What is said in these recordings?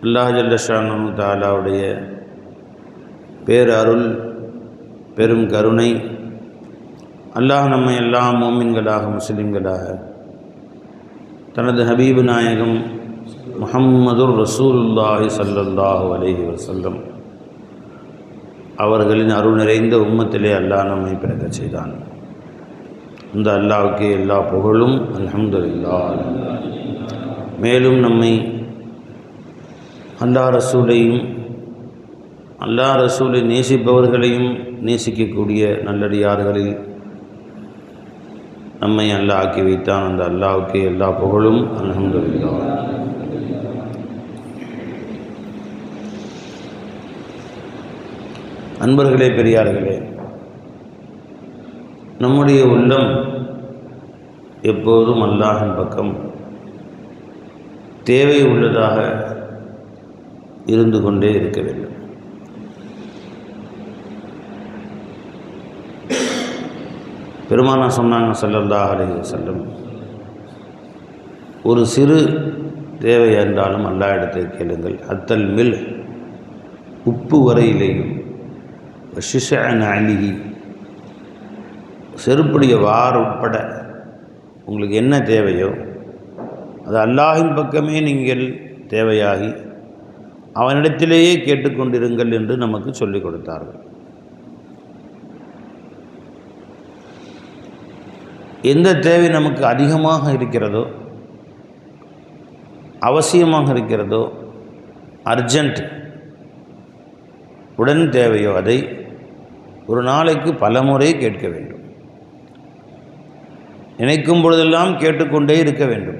அல்லாஹ் ஜல்ல ஷானஹு தஆலாவுடைய பேரருள் பெரும் கருணை, அல்லாஹ் நம்மை எல்லாம் மோமின்களாக முஸ்லிம்களாக தனது ஹபீபு நாயகம் முஹம்மதுர் ரசூலுல்லாஹி ஸல்லல்லாஹு அலைஹி வஸல்லம் அவர்களின் அருள் நிறைந்த உம்மத்திலே அல்லாஹ் நம்மை பிறக்கச் செய்தான். இந்த அல்லாஹ்வுக்கு எல்லா புகழும் அல்ஹம்துலில்லாஹ். மேலும் நம்மை அல்லாஹ் ரசூலையும் அல்லாஹ் ரசூலை நேசிப்பவர்களையும் நேசிக்கக்கூடிய நல்லடியார்களில் நம்மை அல்லாஹ் ஆக்கி வைத்தான். அந்த அல்லாஹ்வுக்கு எல்லா புகழும் அல்ஹம்துலில்லாஹ். அன்பர்களே, பெரியார்களே, நம்முடைய உள்ளம் எப்போதும் அல்லாஹின் பக்கம் தேவை உள்ளதாக இருந்து கொண்டே இருக்க வேண்டும். பெருமானார் சொன்னாங்க ஸல்லல்லாஹு அலைஹி வஸல்லம், ஒரு சிறு தேவை என்றாலும் அல்லாஹ் இடத்தை கேளுங்கள். அத்தல் மில், உப்பு வரையிலேயும், ஷிஷஅன் அலிஹி, செருப்புடைய வார் உட்பட உங்களுக்கு என்ன தேவையோ அது அல்லாஹின் பக்கமே நீங்கள் தேவையாகி அவனிடத்திலேயே கேட்டுக்கொண்டிருங்கள் என்று நமக்கு சொல்லிக் கொடுத்தார்கள். எந்த தேவை நமக்கு அதிகமாக இருக்கிறதோ, அவசியமாக இருக்கிறதோ, அர்ஜென்ட் உடன் தேவையோ அதை ஒரு நாளைக்கு பல முறை கேட்க வேண்டும். நினைக்கும் பொழுதெல்லாம் கேட்டுக்கொண்டே இருக்க வேண்டும்.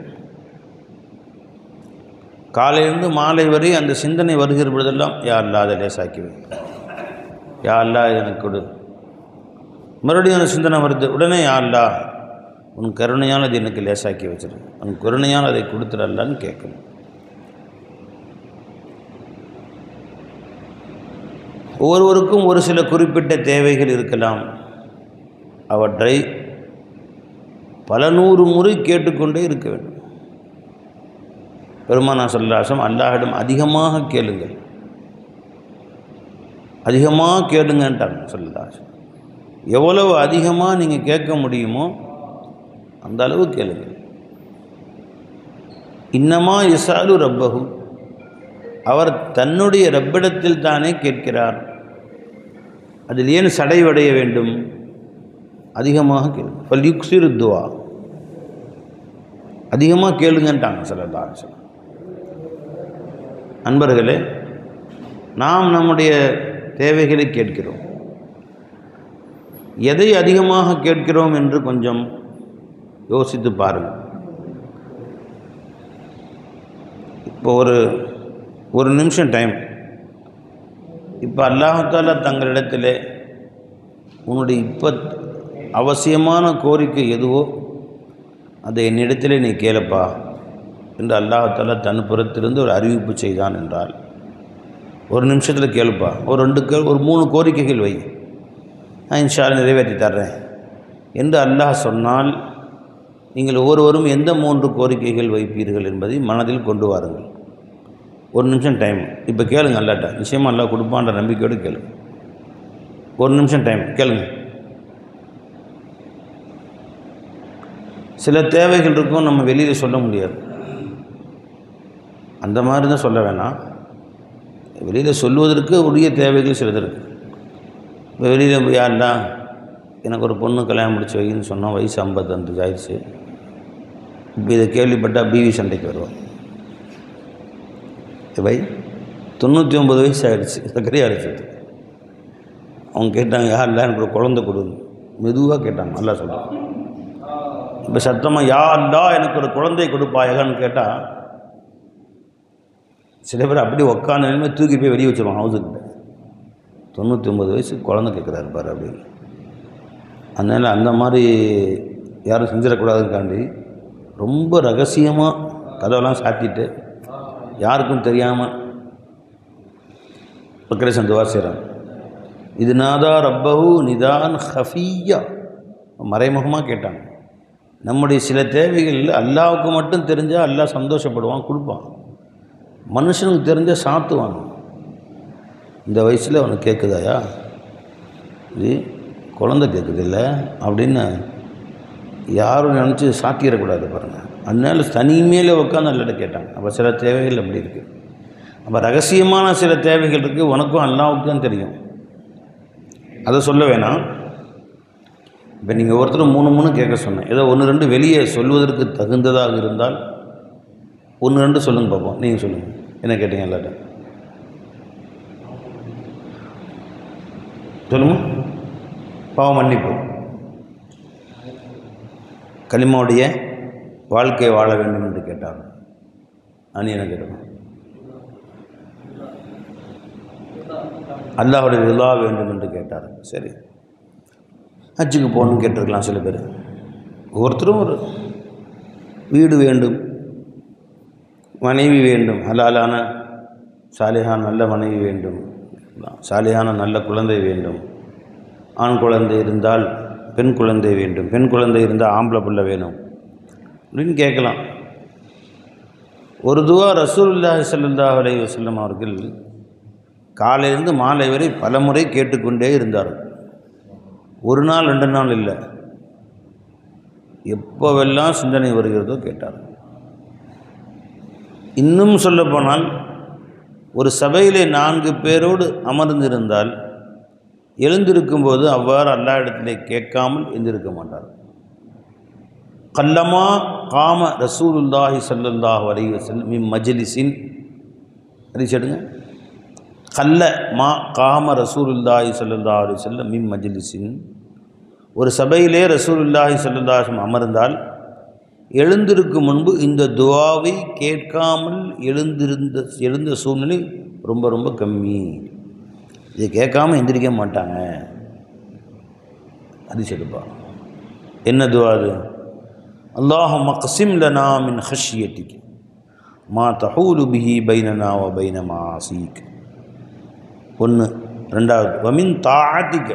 காலையிலிருந்து மாலை வரை அந்த சிந்தனை வருகிற பொழுதெல்லாம், யா அல்லாஹ் அதை லேசாக்கி வை, யா அல்லாஹ் எனக்கு கொடு. மறுபடியும் அந்த சிந்தனை வருது, உடனே யா அல்லாஹ் உன் கருணையால் அது எனக்கு லேசாக்கி வச்சிரு, உன் கருணையால் அதை கொடுத்துடலான்னு கேட்கணும். ஒவ்வொருவருக்கும் ஒரு சில குறிப்பிட்ட தேவைகள் இருக்கலாம். அவற்றை பல நூறு முறை கேட்டுக்கொண்டே இருக்க வேண்டும். பெருமானார் ஸல்லல்லாஹு அலைஹி வஸல்லம், அல்லாஹ்விடம் அதிகமாக கேளுங்கள், அதிகமாக கேளுங்கன்ட்டாங்க ஸல்லல்லாஹு அலைஹி வஸல்லம். எவ்வளவு அதிகமாக நீங்கள் கேட்க முடியுமோ அந்த அளவு கேளுங்கள். இன்னமா யஸாலு ரப்பஹு, அவர் தன்னுடைய ரப்பிடத்தில் தானே கேட்கிறார். அதில் ஏன் சடைவடைய வேண்டும்? அதிகமாக கேளுங்க. ஃபல்யுக்ஸிரு துஆ, அதிகமாக கேளுங்கன்ட்டாங்க ஸல்லல்லாஹு அலைஹி வஸல்லம். அன்பர்களே, நாம் நம்முடைய தேவைகளை கேட்கிறோம். எதை அதிகமாக கேட்கிறோம் என்று கொஞ்சம் யோசித்து பாருங்கள். இப்போ ஒரு நிமிஷம் டைம். இப்போ அல்லாஹ் தஆலா தங்களிடத்தில் உன்னுடைய இப்போ அவசியமான கோரிக்கை எதுவோ அதை என்னிடத்தில் நீ கேளப்பா என்று அல்லாஹ் தஆலா தன் புறத்திலிருந்து ஒரு அறிவிப்பு செய்தான் என்றால், ஒரு நிமிஷத்தில் கேளுப்பா, ஒரு 3 கோரிக்கைகள் வை, நான் இன்ஷா அல்லாஹ் நிறைவேற்றி தர்றேன் என்று அல்லாஹ் சொன்னால், நீங்கள் ஒவ்வொருவரும் எந்த 3 கோரிக்கைகள் வைப்பீர்கள் என்பதை மனதில் கொண்டு வாருங்கள். ஒரு நிமிஷம் டைம். இப்போ கேளுங்க, அல்லாட்ட நிச்சயமாக அல்லாஹ் கொடுப்பான்ற நம்பிக்கையோடு கேளுங்க. ஒரு நிமிஷம் டைம், கேளுங்க. சில தேவைகள் இருக்கும், நம்ம வெளியில் சொல்ல முடியாது. அந்த மாதிரி தான் சொல்ல வேணாம். வெளியில் சொல்லுவதற்கு உரிய தேவைகள் சிலது இருக்குது. இப்போ வெளியில் போய் யாருடா எனக்கு ஒரு பொண்ணு கல்யாணம் முடிச்சு வைன்னு சொன்னால் வயசு 55 ஆயிடுச்சு. இப்போ இதை கேள்விப்பட்டால் பிவி சண்டைக்கு வருவான். வை 99 வயசு ஆகிடுச்சு, சர்க்கரையாக அடிச்சது. அவங்க கேட்டாங்க, யாருடா எனக்கு ஒரு குழந்தை கொடுங்க. மெதுவாக கேட்டாங்க, நல்லா சொல்கிறாங்க. இப்போ சத்தமாக யா அல்லாஹ் எனக்கு ஒரு குழந்தை கொடுப்பாயகான்னு கேட்டால் சில பேர் அப்படி உக்காந்த நிலைமை தூக்கி போய் வெளியே வச்சுருவாங்க ஹவுஸுக்கிட்ட. 99 வயசு குழந்தை கேட்குறாரு பாரு அப்படின்னு. அதனால் அந்த மாதிரி யாரும் செஞ்சிடக்கூடாதுக்காண்டி ரொம்ப ரகசியமாக கதவெல்லாம் சாத்திட்டு யாருக்கும் தெரியாமல் பக்கரேசன் துவா செய்கிறாங்க. இது நாதா ரப்பஹு நிதான் ஹஃபியா, மறைமுகமாக கேட்டாங்க. நம்முடைய சில தேவைகள் அல்லாஹ்வுக்கு மட்டும் தெரிஞ்சால் அல்லாஹ் சந்தோஷப்படுவான், கொடுப்பான். மனுஷனுக்கு தெரிஞ்ச சாத்துவான். இந்த வயசில் அவனுக்கு கேட்குதாயா, இது குழந்தை கேட்குது இல்லை அப்படின்னு யாரும் நினச்சி சாத்திடக்கூடாது பாருங்கள். அதனால தனிமையில் உட்காந்து அல்லாட்ட கேட்டாங்க. அப்போ சில தேவைகள் அப்படி இருக்குது. அப்போ ரகசியமான சில தேவைகள் இருக்குது, உனக்கும் அல்லாவுக்கும் தெரியும், அதை சொல்ல வேணாம். இப்போ நீங்கள் ஒருத்தர் 3 கேட்க சொன்னேன், ஏதோ 1-2 வெளியே சொல்வதற்கு தகுந்ததாக இருந்தால் 1-2 சொல்லுங்க பார்ப்போம். நீங்கள் சொல்லுங்கள், என்ன கேட்டீங்க எல்லாட்ட சொல்லுங்க. பாவ மன்னிப்பு, கலிமாவுடைய வாழ்க்கையை வாழ வேண்டும் என்று கேட்டார். நான் என்ன கேட்டேன், அல்லாஹ்வுடைய ரிலா வேண்டும் என்று கேட்டார். சரி, ஹஜ்ஜுக்கு போகணுன்னு கேட்டிருக்கலாம் சில பேர். ஒவ்வொருத்தரும் ஒரு வீடு வேண்டும், மனைவி வேண்டும், ஹலாலான சாலிஹான நல்ல மனைவி வேண்டும், சாலிஹான நல்ல குழந்தை வேண்டும், ஆண் குழந்தை இருந்தால் பெண் குழந்தை வேண்டும், பெண் குழந்தை இருந்தால் ஆம்பளை பிள்ளை வேணும் அப்படின்னு கேட்கலாம். ஒரு துவா ரசூலுல்லாஹி ஸல்லல்லாஹு அலைஹி வஸல்லம் அவர்கள் காலையிலிருந்து மாலை வரை பல முறை கேட்டுக்கொண்டே இருந்தார்கள். 1 நாள் 2 நாள் இல்லை, எப்போவெல்லாம் சிந்தனை வருகிறதோ கேட்டார். இன்னும் சொல்லப்போனால் ஒரு சபையிலே 4 பேரோடு அமர்ந்திருந்தால் எழுந்திருக்கும்போது அவ்வாறு அல்லாஹ் இடத்திலே கேட்காமல் எழுந்திருக்க மாட்டார். கல்லமா காம ரசூலுல்லாஹி ஸல்லல்லாஹு அலைஹி வஸல்லம் மின் மஜ்லிஸின், அறிச்சடுங்க, கல்ல மா காம ரசூலுல்லாஹி ஸல்லல்லாஹு அலைஹி வஸல்லம் மின் மஜ்லிஸின், ஒரு சபையிலே ரசூலுல்லாஹி ஸல்லல்லாஹு அலைஹி வஸல்லம் அமர்ந்தால் எழுந்திருக்கும் முன்பு இந்த துஆவை கேட்காமல் எழுந்த சூழ்நிலை ரொம்ப ரொம்ப கம்மி. இது கேட்காமல் எந்திரிக்க மாட்டாங்க. அது செடுப்பா என்ன துஆ அது? அல்லாஹும்ம க்ஸிம் லனா மின் ஹஷ்யத்திக மா தஹூலு பிஹி பைனனா வ பைன மஆஸீக். 1. 2வது வமின் தாஅத்திக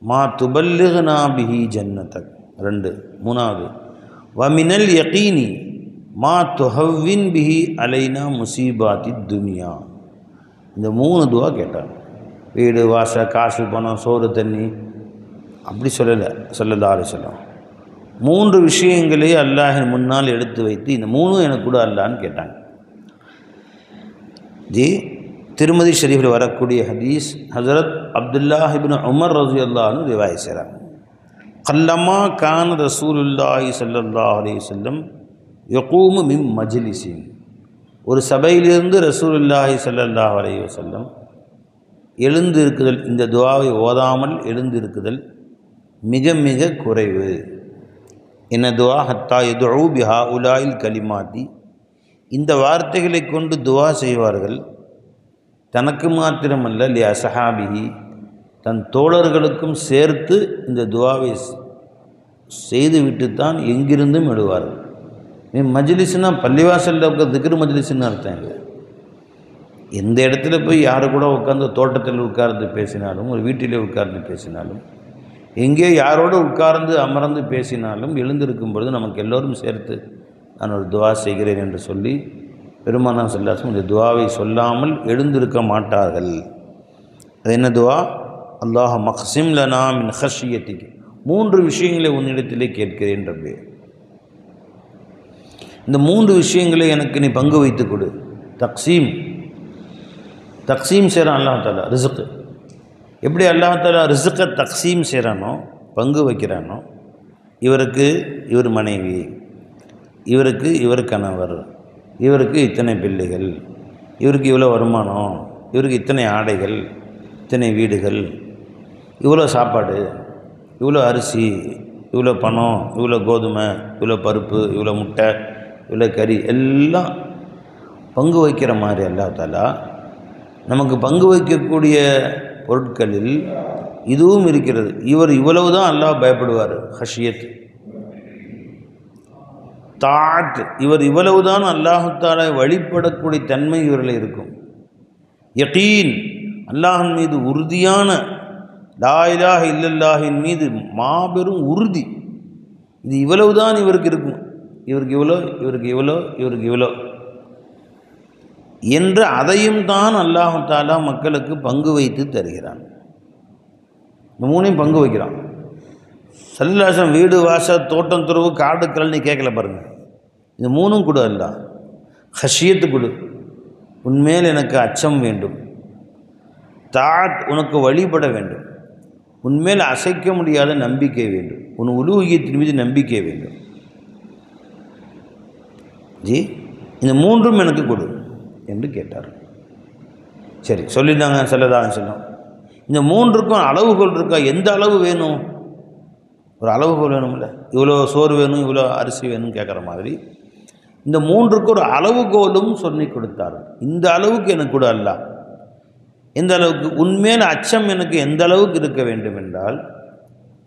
மா துபல்லிகுனா பிஹி ஜன்னதக். 2. 3வது வமினல் யகீனி மா துஹவ்வின் பிஹி அலைனா முசீபாத்தி துனியா. இந்த 3 துஆ கேட்டாங்க. வீடு வாச காசு பணம் சோறு தண்ணி அப்படி சொல்லலை ஸல்லல்லாஹு அலைஹி வஸல்லம். 3 விஷயங்களே அல்லாஹின் முன்னால் எடுத்து வைத்து இந்த 3 எனக்கு கூட அல்லான்னு கேட்டாங்க. திருமதி ஷரீஃபில் வரக்கூடிய ஹதீஸ் ஹஸரத் அப்துல்லாஹ் இப்னு உமர் ரலியல்லாஹு அன்ஹு ரிவாயத் செய்கிறாங்க. கல்லமா கான ரசூலுல்லாஹி ஸல்லல்லாஹு அலைஹி வஸல்லம் யகூமு மின் மஜ்லிஸின், ஒரு சபையிலிருந்து ரசூலுல்லாஹி ஸல்லல்லாஹு அலைஹி வஸல்லம் எழுந்து இருக்குதல், இந்த துஆவை ஓதாமல் எழுந்து இருக்குதல் மிக மிக குறைவு. என்ன துஆ? ஹத்தா யதுஉ பிஹா உலாயில் கலிமாத்தி, இந்த வார்த்தைகளை கொண்டு துஆ செய்வார்கள். தனக்கு மாத்திரமல்ல, லி அஸ்ஹாபிஹி, தன் தோழர்களுக்கும் சேர்த்து இந்த துஆவை செய்துவிட்டு தான் எங்கிருந்தும் எழுவார்கள். மஜ்லிஸ்னா பள்ளிவாசலில் உட்காந்து திக்ரு மஜ்லிஸ்ன்னு அர்த்தம் இல்லை. எந்த இடத்துல போய் யாரு கூட உட்காந்து தோட்டத்தில் உட்கார்ந்து பேசினாலும், ஒரு வீட்டிலே உட்கார்ந்து பேசினாலும், எங்கே யாரோடு உட்கார்ந்து அமர்ந்து பேசினாலும் எழுந்திருக்கும் பொழுது நமக்கு எல்லோரும் சேர்த்து நான் ஒரு துஆ செய்கிறேன் என்று சொல்லி பெருமானார் ஸல்லல்லாஹு அலைஹி வஸல்லம் இந்த துஆவை சொல்லாமல் எழுந்திருக்க மாட்டார்கள். அது என்ன துஆ? அல்லாஹும்ம க்ஸிம் லனா மின் ஹஷ்யத்திக, 3 விஷயங்களை உன்னிடத்திலே கேட்கிறேன் ரப்பே, இந்த 3 விஷயங்களை எனக்கு நீ பங்கு வைத்துக் கொடு. தக்ஸீம் செய்கிறான் அல்லாஹ் தஆலா. ரிஸ்க் எப்படி அல்லாஹ் தஆலா ரிஸ்கை தக்ஸீம் செய்கிறானோ, பங்கு வைக்கிறானோ, இவருக்கு இவர் மனைவி, இவருக்கு இவர் கணவர், இவருக்கு இத்தனை பிள்ளைகள், இவருக்கு இவ்வளோ வருமானம், இவருக்கு இத்தனை ஆடைகள், இத்தனை வீடுகள், இவ்வளோ சாப்பாடு, இவ்வளோ அரிசி, இவ்வளோ பணம், இவ்வளோ கோதுமை, இவ்வளோ பருப்பு, இவ்வளோ முட்டை, இவ்வளோ கறி, எல்லாம் பங்கு வைக்கிற மாதிரி அல்லாஹ் தஆலா நமக்கு பங்கு வைக்கக்கூடிய பொருட்களில் இதுவும் இருக்கிறது. இவர் இவ்வளவு தான் அல்லாஹ் பயப்படுவார். ஹஷியத் தாத், இவர் இவ்வளவுதான் அல்லாஹ் தஆலா வழிபடக்கூடிய தன்மை இவரில் இருக்கும். யகீன், அல்லாஹின் மீது உறுதியான, லா இலாஹ இல்லல்லாஹின் மீது மாபெரும் உறுதி. இது இவ்வளவுதான் இவருக்கு இருக்கும். இவருக்கு இவ்வளோ, இவருக்கு இவ்வளோ, இவருக்கு இவ்வளோ. என்று அதையும் தான் அல்லாஹ் தஆலா மக்களுக்கு பங்கு வைத்து தருகிறான். இந்த மூணையும் பங்கு வைக்கிறான். சல்லாசம் வீடு வாசல் தோட்டம் துறவு காடு கழனி கேட்கல பாருங்கள். இந்த மூணும் கொடு அல்லாஹ். ஹஷியத்து கொடு, உன்மேல் எனக்கு அச்சம் வேண்டும். தாத், உனக்கு வழிபட வேண்டும். உன்மேல் அசைக்க முடியாத நம்பிக்கை வேண்டும். உன் உலூஹியத்தின் மீது நம்பிக்கை வேண்டும். ஜி, இந்த மூன்றும் எனக்கு கொடு என்று கேட்டார். சரி சொல்லிட்டாங்க ஸல்லல்லாஹு அலைஹி வஸல்லம். இந்த மூன்றுக்கும் அளவுகோல் இருக்கா? எந்த அளவு வேணும்? ஒரு அளவுகோல் வேணும்ல. இவ்வளோ சோறு வேணும், இவ்வளோ அரிசி வேணும்னு கேட்குற மாதிரி இந்த மூன்றுக்கு ஒரு அளவுகோலும் சொல்லி கொடுத்தார். இந்த அளவுக்கு எனக்கு கொடு அல்லாஹ். எந்த அளவுக்கு? உன்மேல் அச்சம் எனக்கு எந்த அளவுக்கு இருக்க வேண்டும் என்றால்,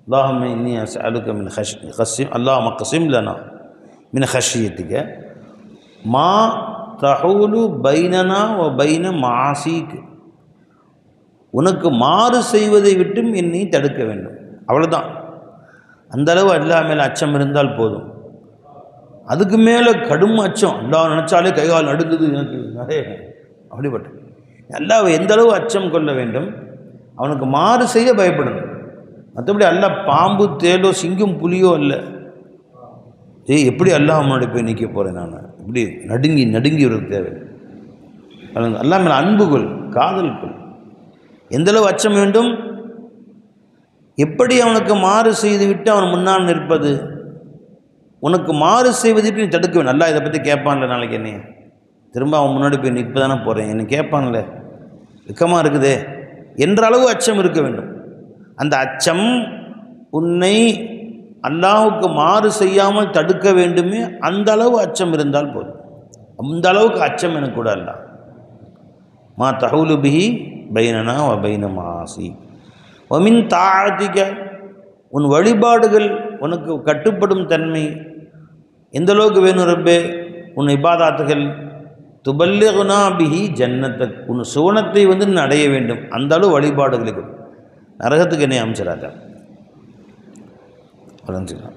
அல்லாஹும்ம இன்னி அஸ்அலுக மின் கஸிம் அல்லாஹும்ம கஸிம் லனா மின் ஹஷியத்திக மா தஹூலு பைனனா வ பைன மாசிக். உனக்கு மாறு செய்வதை விட்டும் என்னை தடுக்க வேண்டும். அவ்வளோதான். அந்த அளவு அல்லாஹ் மேலே அச்சம் இருந்தால் போதும். அதுக்கு மேலே கடும் அச்சம், அல்லாஹ் நினச்சாலே கைகால் நடுங்குது எனக்கு நிறைய, அப்படிப்பட்ட அல்லாஹ் எந்த அளவு அச்சம் கொள்ள வேண்டும்? அவனுக்கு மாறு செய்ய பயப்படணும். மற்றபடி அல்லாஹ் பாம்பு தேலோ சிங்கம் புலியோ இல்லை. எப்படி அல்லாஹ் முன்னாடி போய் நிற்க போகிறேன் நான்? இப்படி நடுங்கி நடுங்கி ஒரு தேவை. அல்லாஹ் மேலே அன்பு கொள், காதல் கொள். எந்தளவு அச்சம் வேண்டும்? எப்படி அவனுக்கு மாறு செய்து விட்டு அவன் முன்னால் நிற்பது? உனக்கு மாறு செய்வதற்கு நீ தடுக்க வேண்டும். அல்லாஹ் இதை பற்றி கேட்பான்ல நாளைக்கு என்னைய, திரும்ப அவன் முன்னாடி போய் நிற்ப தானே போகிறேன், என்னை கேட்பான்ல, வெக்கமாக இருக்குதே என்ற அளவு அச்சம் இருக்க வேண்டும். அந்த அச்சம் உன்னை அல்லாஹுக்கு மாறு செய்யாமல் தடுக்க வேண்டுமே, அந்த அளவு அச்சம் இருந்தால் போதும். அந்த அளவுக்கு அச்சம் எனக்கு கூட அல்லாஹ். மா தஹூலு பிஹி பைனனா வ பைன மாசி வ மின் தாஅதிக, உன் வழிபாடுகள் உனக்கு கட்டுப்படும் தன்மை எந்த அளவுக்கு வேணும் ரப்பே? உன் இபாதாத்துகள் துபல்லிகுனா பிஹி ஜன்னத்தக், உன் சுவனத்தை நீ அடைய வேண்டும். அந்த அளவு வழிபாடுகளுக்கு, நரகத்துக்கு என்னை அமைச்சிடாத,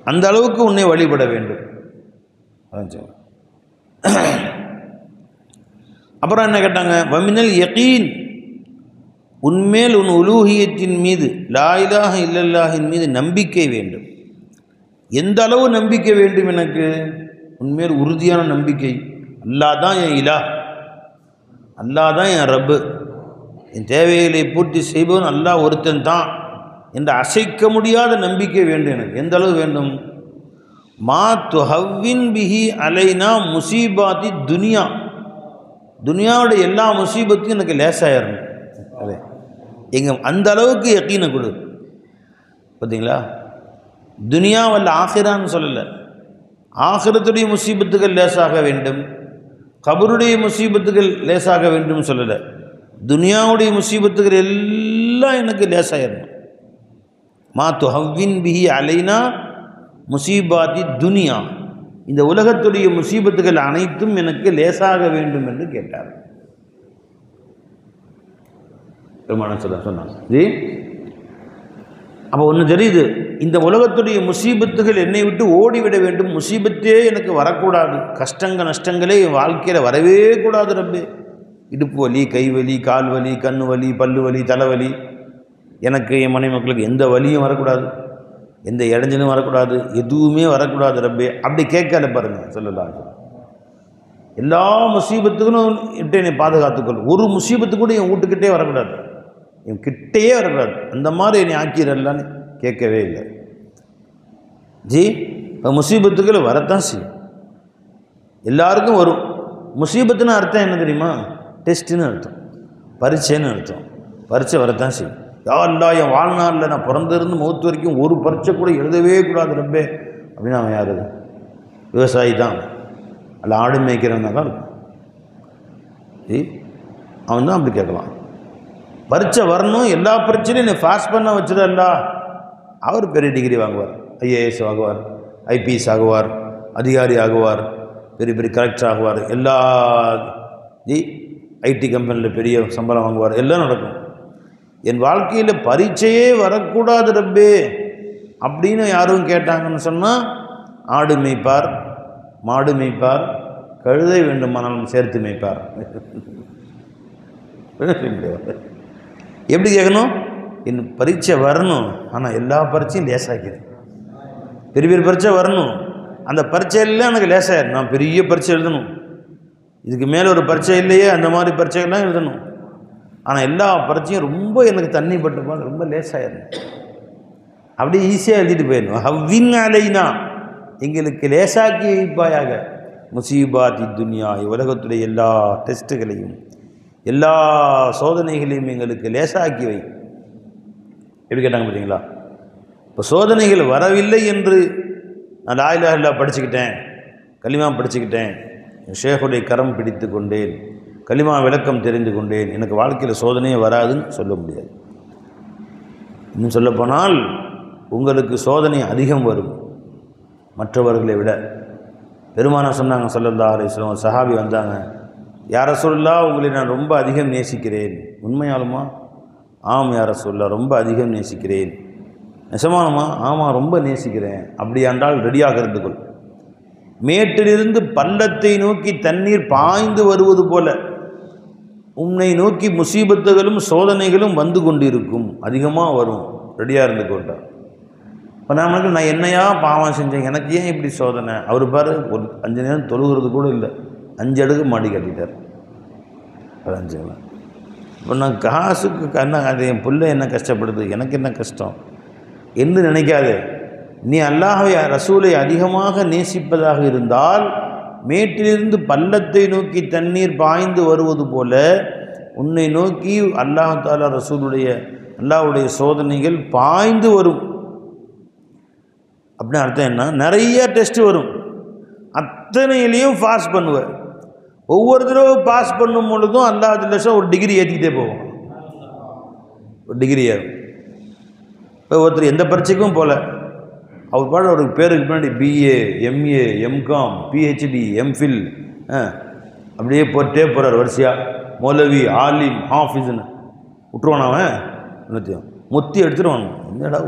அந்த அளவுக்கு உன்னை வழிபட வேண்டும். அப்புறம் என்ன கேட்டாங்க? வமினல் யகீன், உன்மேல் உன் உலூஹியத்தின் மீது, லா இலாஹ இல்லல்லாஹின் மீது நம்பிக்கை வேண்டும். எந்த அளவு நம்பிக்கை வேண்டும் எனக்கு? உன்மேல் உறுதியான நம்பிக்கை. அல்லாஹ் தான் என் இலாஹ், அல்லாஹ் தான் என் ரப்பு, என் தேவைகளை பூர்த்தி செய்பவன் அல்லாஹ் ஒருத்தன் தான் என்ற அசைக்க முடியாத நம்பிக்கை வேண்டும் எனக்கு. எந்த அளவு வேண்டும்? மா துஹவ்வின் பிஹி அலைனா முசீபாத்தி துனியா, துனியாவோட எல்லா முசீபத்தையும் எனக்கு லேசாயிடணும். அதே அந்த அளவுக்கு யக்கீனை கொடு. பார்த்தீங்களா? துனியாவல்ல ஆஹிரான்னு சொல்லலை. ஆஹிரத்துடைய முசீபத்துகள் லேசாக வேண்டும், கபருடைய முசீபத்துகள் லேசாக வேண்டும் சொல்லலை. துனியாவுடைய முசீபத்துகள் எல்லாம் எனக்கு லேசாயிடணும். மா துஹவ்வின் பிஹி அலைனா முசீபாத்தி துனியா, இந்த உலகத்துடைய முசீபத்துகள் அனைத்தும் எனக்கு லேசாக வேண்டும் என்று கேட்டார். சொன்னாங்க. ஜி, அப்போ ஒன்று தெரியுது, இந்த உலகத்துடைய முசீபத்துகள் என்னை விட்டு ஓடிவிட வேண்டும், முசீபத்தே எனக்கு வரக்கூடாது, கஷ்டங்கள் நஷ்டங்களே என் வாழ்க்கையில் வரவே கூடாது ரப்பே. இடுப்பு வலி, கை வலி, கால் வலி, கண்ணு வலி, பல்லு வலி, தலைவலி, எனக்கு என் மனைவி மக்களுக்கு எந்த வலியும் வரக்கூடாது, எந்த இடைஞ்சலும் வரக்கூடாது, எதுவுமே வரக்கூடாது ரப்பே. அப்படி கேட்கல பாருங்க ஸல்லல்லாஹு அலைஹி வஸல்லம். எல்லா முசீபத்துக்கும் இட்டு என்னை பாதுகாத்துக்கொள், ஒரு முசீபத்து கூட என் வீட்டுக்கிட்டே வரக்கூடாது, என் கிட்டேயே வரக்கூடாது, அந்த மாதிரி என்னை ஆக்கிடலான்னு கேட்கவே இல்லை. ஜி, இப்போ முசீபத்துக்கள் வரத்தான் செய்யும், எல்லாருக்கும் வரும். முசீபத்துன்னு அர்த்தம் என்ன தெரியுமா? டெஸ்ட்டுன்னு அர்த்தம், பரீட்சைன்னு அர்த்தம். பரீட்சை வரத்தான் செய்யும். யாரெல்லாம் என் வாழ்நாளில் நான் பிறந்திருந்து மௌத்து வரைக்கும் ஒரு பரீட்சை கூட எழுதவே கூடாது ரப்பே அப்படின்னு அவன் யார்? விவசாயி தான், அல்ல ஆடு மேய்க்கிறவங்க தான் இருக்கும். அவன் தான் அப்படி கேட்கலாம். பரீட்சை வரணும், எல்லா பரீட்சையும் என்னை பாஸ் பண்ண வச்சுடல. அவர் பெரிய டிகிரி வாங்குவார், ஐஏஎஸ் ஆகுவார், ஐபிஎஸ் ஆகுவார், அதிகாரி ஆகுவார், பெரிய பெரிய கலெக்டர் ஆகுவார், எல்லா ஐடி கம்பெனியில் பெரிய சம்பளம் வாங்குவார், எல்லாம் நடக்கும். என் வாழ்க்கையில் பரீட்சையே வரக்கூடாது ரப்பே அப்படின்னு யாரும் கேட்டாங்கன்னு சொன்னால், ஆடு மேய்ப்பார், மாடு மேய்ப்பார், கழுதை வேண்டுமானாலும் சேர்த்து மேய்ப்பார். எப்படி கேட்கணும்? என் பரீட்சை வரணும், ஆனால் எல்லா பரீட்சையும் லேசாக்கிறேன். பெரிய பெரிய பரீட்சை வரணும், அந்த பரீட்சையெல்லாம் எனக்கு லேசாயிரும். நான் பெரிய பரீட்சை எழுதணும், இதுக்கு மேலே ஒரு பரீட்சை இல்லையே, அந்த மாதிரி பரீட்சைகள்லாம் எழுதணும். ஆனால் எல்லா பரீட்சையும் ரொம்ப எனக்கு தண்ணி பட்டுப்பாங்க, ரொம்ப லேசாயிரும். அப்படியே ஈஸியாக எழுதிட்டு போயிடணும். ஹவ்வின் அலைனா, எங்களுக்கு லேசாக்கி வைப்பாயாக. முசீபாத்தி துன்யா, உலகத்துடைய எல்லா டெஸ்ட்டுகளையும் எல்லா சோதனைகளையும் எங்களுக்கு லேசாக்கி வை. எப்படி கேட்டாங்க பார்த்தீங்களா? இப்போ சோதனைகள் வரவில்லை என்று நான் லா இலாஹ இல்லல்லாஹ் படிச்சுக்கிட்டேன், கலிமா படிச்சுக்கிட்டேன், ஷேகுடைய கரம் பிடித்து கொண்டேன், கலிமா விளக்கம் தெரிந்து கொண்டேன், எனக்கு வாழ்க்கையில் சோதனையே வராதுன்னு சொல்ல முடியாது. இன்னும் சொல்லப்போனால் உங்களுக்கு சோதனை அதிகம் வரும் மற்றவர்களை விட. பெருமானார் சொன்னாங்க ஸல்லல்லாஹு அலைஹி வஸல்லம், சஹாபி வந்தாங்க, யா ரசூலுல்லாஹ் உங்களை நான் ரொம்ப அதிகம் நேசிக்கிறேன். உண்மையாலுமா? ஆம் யா ரசூலுல்லாஹ், ரொம்ப அதிகம் நேசிக்கிறேன். நெசமானமா? ஆமாம், ரொம்ப நேசிக்கிறேன். அப்படியாண்டால் ரெடியாக இருந்து கொள். மேட்டிலிருந்து பள்ளத்தை நோக்கி தண்ணீர் பாய்ந்து வருவது போல உன்னை நோக்கி முசீபத்துகளும் சோதனைகளும் வந்து கொண்டிருக்கும், அதிகமாக வரும், ரெடியாக இருந்து கொண்டார். இப்போ நான் என்னையா பாவம் செஞ்சேன், எனக்கு ஏன் இப்படி சோதனை? அவர் பாரு, ஒரு 5 நேரம் தொழுகிறது கூட இல்லை, 5 அடுக்கு மாடி கட்டிட்டார். அது 5. இப்போ நான் காசுக்கு அது என் பிள்ளை என்ன கஷ்டப்படுது, எனக்கு என்ன கஷ்டம் என்று நினைக்காதே. நீ அல்லாஹ்வை ரசூலை அதிகமாக நேசிப்பதாக இருந்தால் மேட்டிலிருந்து பள்ளத்தை நோக்கி தண்ணீர் பாய்ந்து வருவது போல உன்னை நோக்கி அல்லாஹ் தஆலா அல்லாஹ்வுடைய சோதனைகள் பாய்ந்து வரும். அப்படின்னு அர்த்தம் என்ன? நிறைய டெஸ்ட் வரும், அத்தனையிலையும் பாஸ் பண்ணுவேன். ஒவ்வொரு தடவை பாஸ் பண்ணும் பொழுதும் அல்லாஹ் ஜல்ல ஒரு டிகிரி ஏற்றிக்கிட்டே போவோம், ஒரு டிகிரி ஏறும். இப்போ ஒருத்தர் எந்த பரீட்சைக்கும் போல, அவர் பாட ஒரு பேருக்கு பின்னாடி BA, MA, MCom, PhD, MPhil அப்படியே போட்டே போகிறார் வரிசையாக. மௌலவி, ஆலிம், ஹாஃபிஸ்ன்னு விட்டுருவான். அவன் எல்லாத்தையும் மொத்தி எடுத்துருவான். என்னடா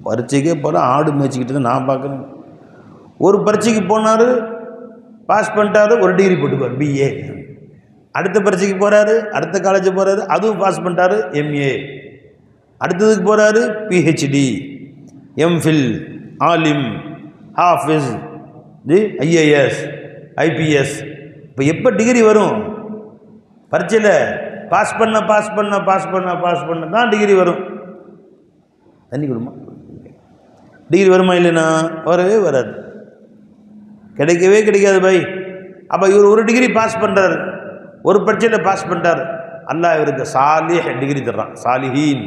பரீட்சைக்கே போல ஆடு மேய்ச்சிக்கிட்டு தான் நான் பார்க்குறேன். ஒரு பரீட்சைக்கு போனார், பாஸ் பண்ணிட்டாரு, ஒரு டிகிரி போட்டுக்குவார், பிஏ. அடுத்த பரீட்சைக்கு போகிறாரு, அடுத்த காலேஜ் போகிறாரு, அதுவும் பாஸ் பண்ணிட்டாரு, எம்ஏ. அடுத்ததுக்கு போகிறாரு, பிஹெச்டி, எம்ஃபில், ஆலிம், ஹாஃபிஸ், ஐஏஎஸ், ஐபிஎஸ். இப்போ எப்போ டிகிரி வரும்? பரீட்சையில் பாஸ் பண்ண தான் டிகிரி வரும். தண்ணி கொடுமா? டிகிரி வருமா? இல்லைன்னா வரவே வராது, கிடைக்கவே கிடைக்காது பை. அப்போ இவர் ஒரு டிகிரி பாஸ் பண்ணுறாரு, ஒரு பரீட்சையில் பாஸ் பண்ணிட்டார், அல்லாஹ் இவருக்கு சாலிஹ் டிகிரி தர்றான், சாலிஹீன்.